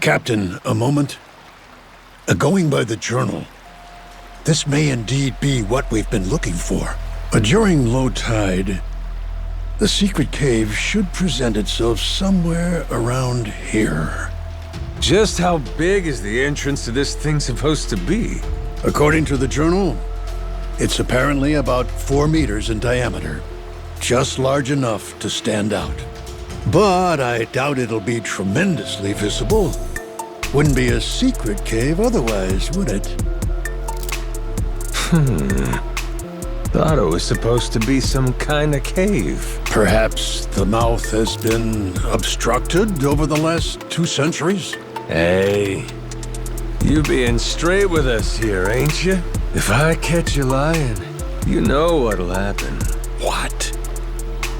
Captain, a moment. Going by the journal, this may indeed be what we've been looking for. During low tide, the secret cave should present itself somewhere around here. Just how big is the entrance to this thing supposed to be? According to the journal, it's apparently about 4 meters in diameter. Just large enough to stand out. But I doubt it'll be tremendously visible. Wouldn't be a secret cave otherwise, would it? Thought it was supposed to be some kind of cave. Perhaps the mouth has been obstructed over the last 2 centuries? Hey, You being straight with us here, ain't you? If I catch you lying, you know what'll happen. What?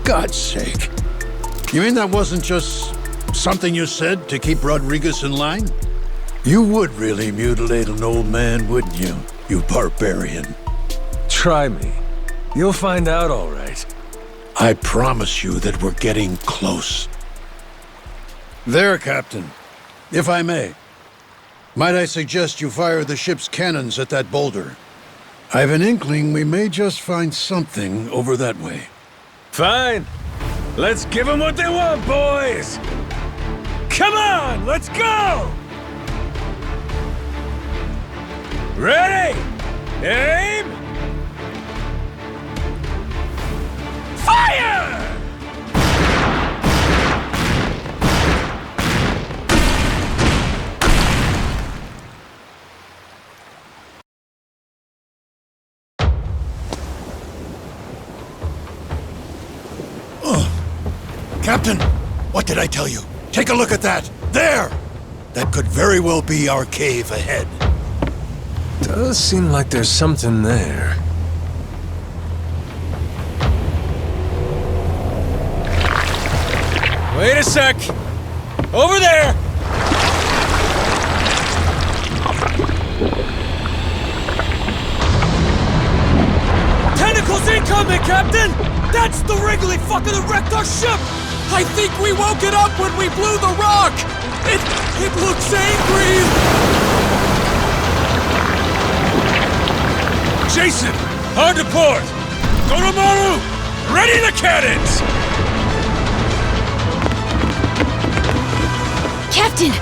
God's sake. You mean that wasn't just something you said to keep Rodriguez in line? You would really mutilate an old man, wouldn't you, you barbarian? Try me. You'll find out all right. I promise you that we're getting close. There, Captain. If I may. Might I suggest you fire the ship's cannons at that boulder? I've an inkling we may just find something over that way. Fine. Let's give them what they want, boys! Come on, let's go! Ready? Aim! Fire! Captain, what did I tell you? Take a look at that! There! That could very well be our cave ahead. Does seem like there's something there. Wait a sec! Over there! Tentacles incoming, Captain! That's the Wrigley fucker that wrecked our ship! I think we woke it up when we blew the rock! It looks angry! Jason! Hard to port! Goromaru! Ready the cannons! Captain,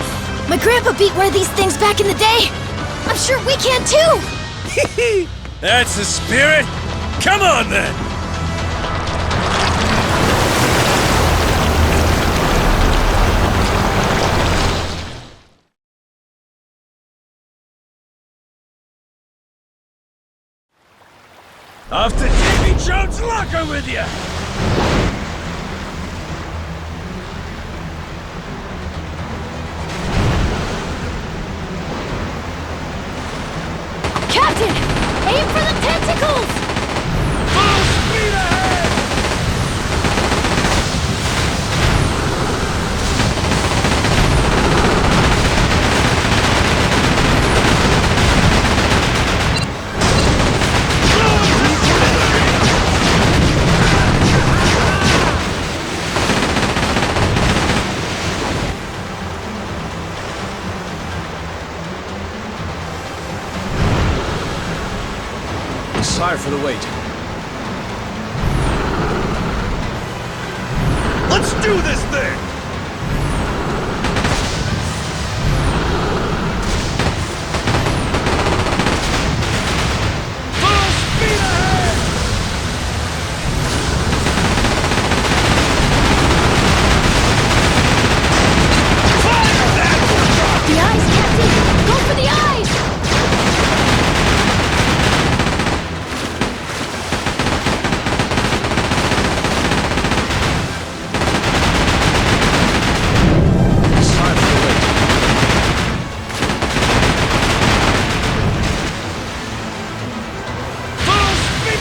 my grandpa beat one of these things back in the day. I'm sure we can too! That's the spirit! Come on then! Off to Davy Jones' locker with you! Captain! Aim for the tentacles! Full speed ahead! Sorry for the wait. Let's do this thing! Full speed ahead! Fire that! The eyes, Captain! Go for the eyes!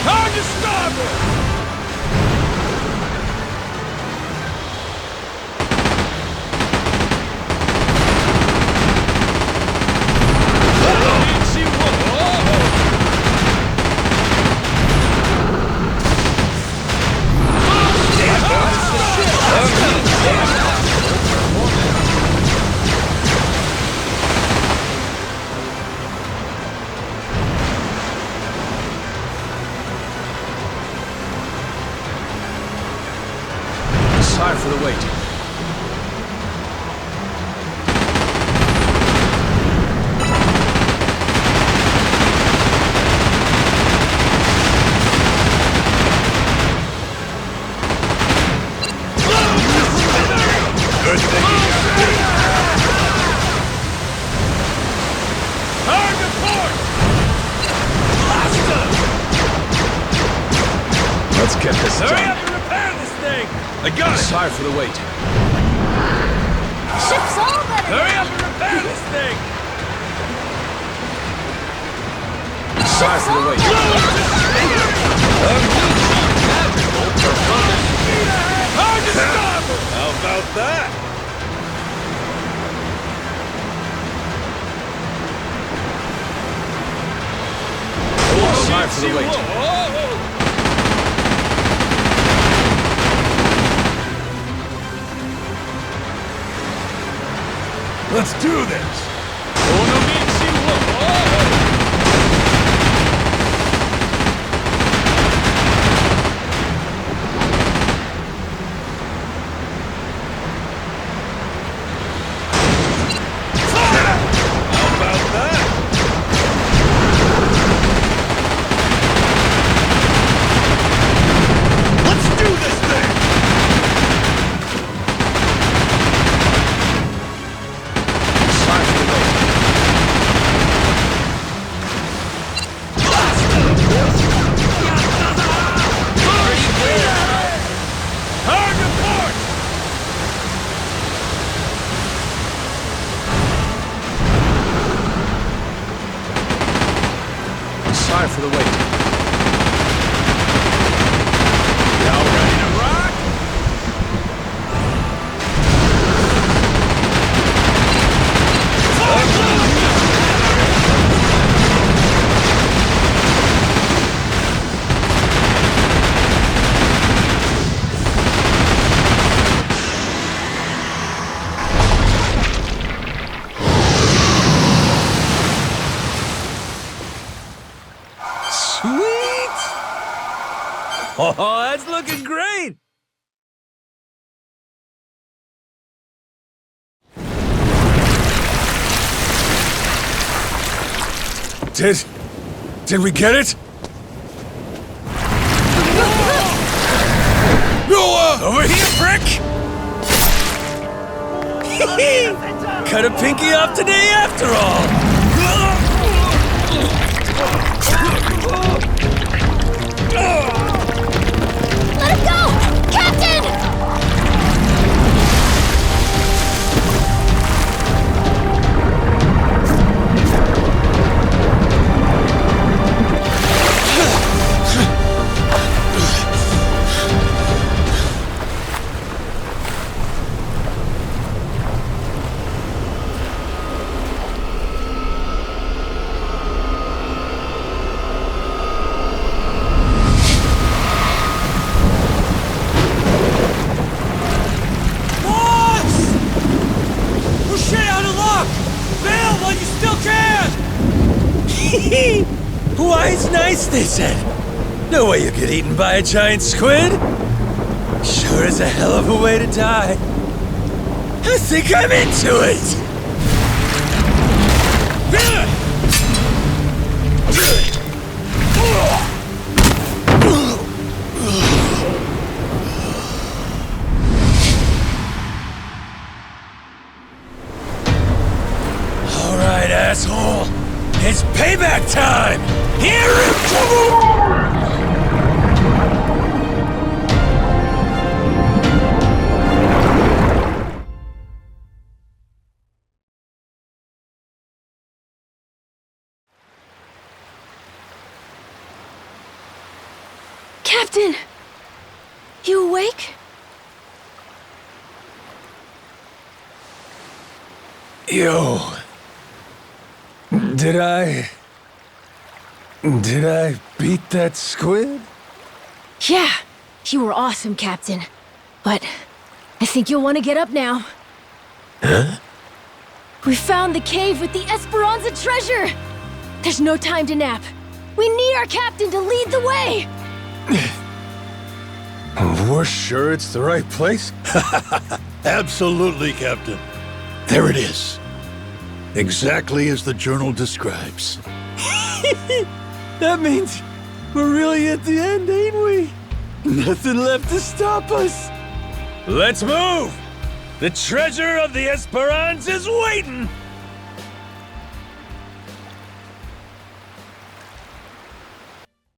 Hard to starboard! Sorry for the wait. Good thinking, Hard to port! Blast Let's get this Hurry done. up and repair this thing! I got it! Sorry for the wait. Ship's all better! Hurry up and repair this thing! Sorry for the wait. How about that? Sorry for the wait. Let's do this! Sorry for the wait. Y'all ready to rock? Sweet! Oh, that's looking great! Did we get it? Noah! Over here, prick! Cut a pinky off today after all! Let him go! Captain! Why, it's nice, they said. No way you get eaten by a giant squid. Sure is a hell of a way to die. I think I'm into it. All right, asshole. It's payback time! Here it comes! Captain! You awake? Yo. Did I beat that squid? Yeah, you were awesome, Captain. But I think you'll want to get up now. Huh? We found the cave with the Esperanza treasure! There's no time to nap. We need our captain to lead the way! We're sure it's the right place? Absolutely, Captain. There it is. Exactly as the journal describes. That means we're really at the end, ain't we? Nothing left to stop us. Let's move! The treasure of the Esperanza's waiting!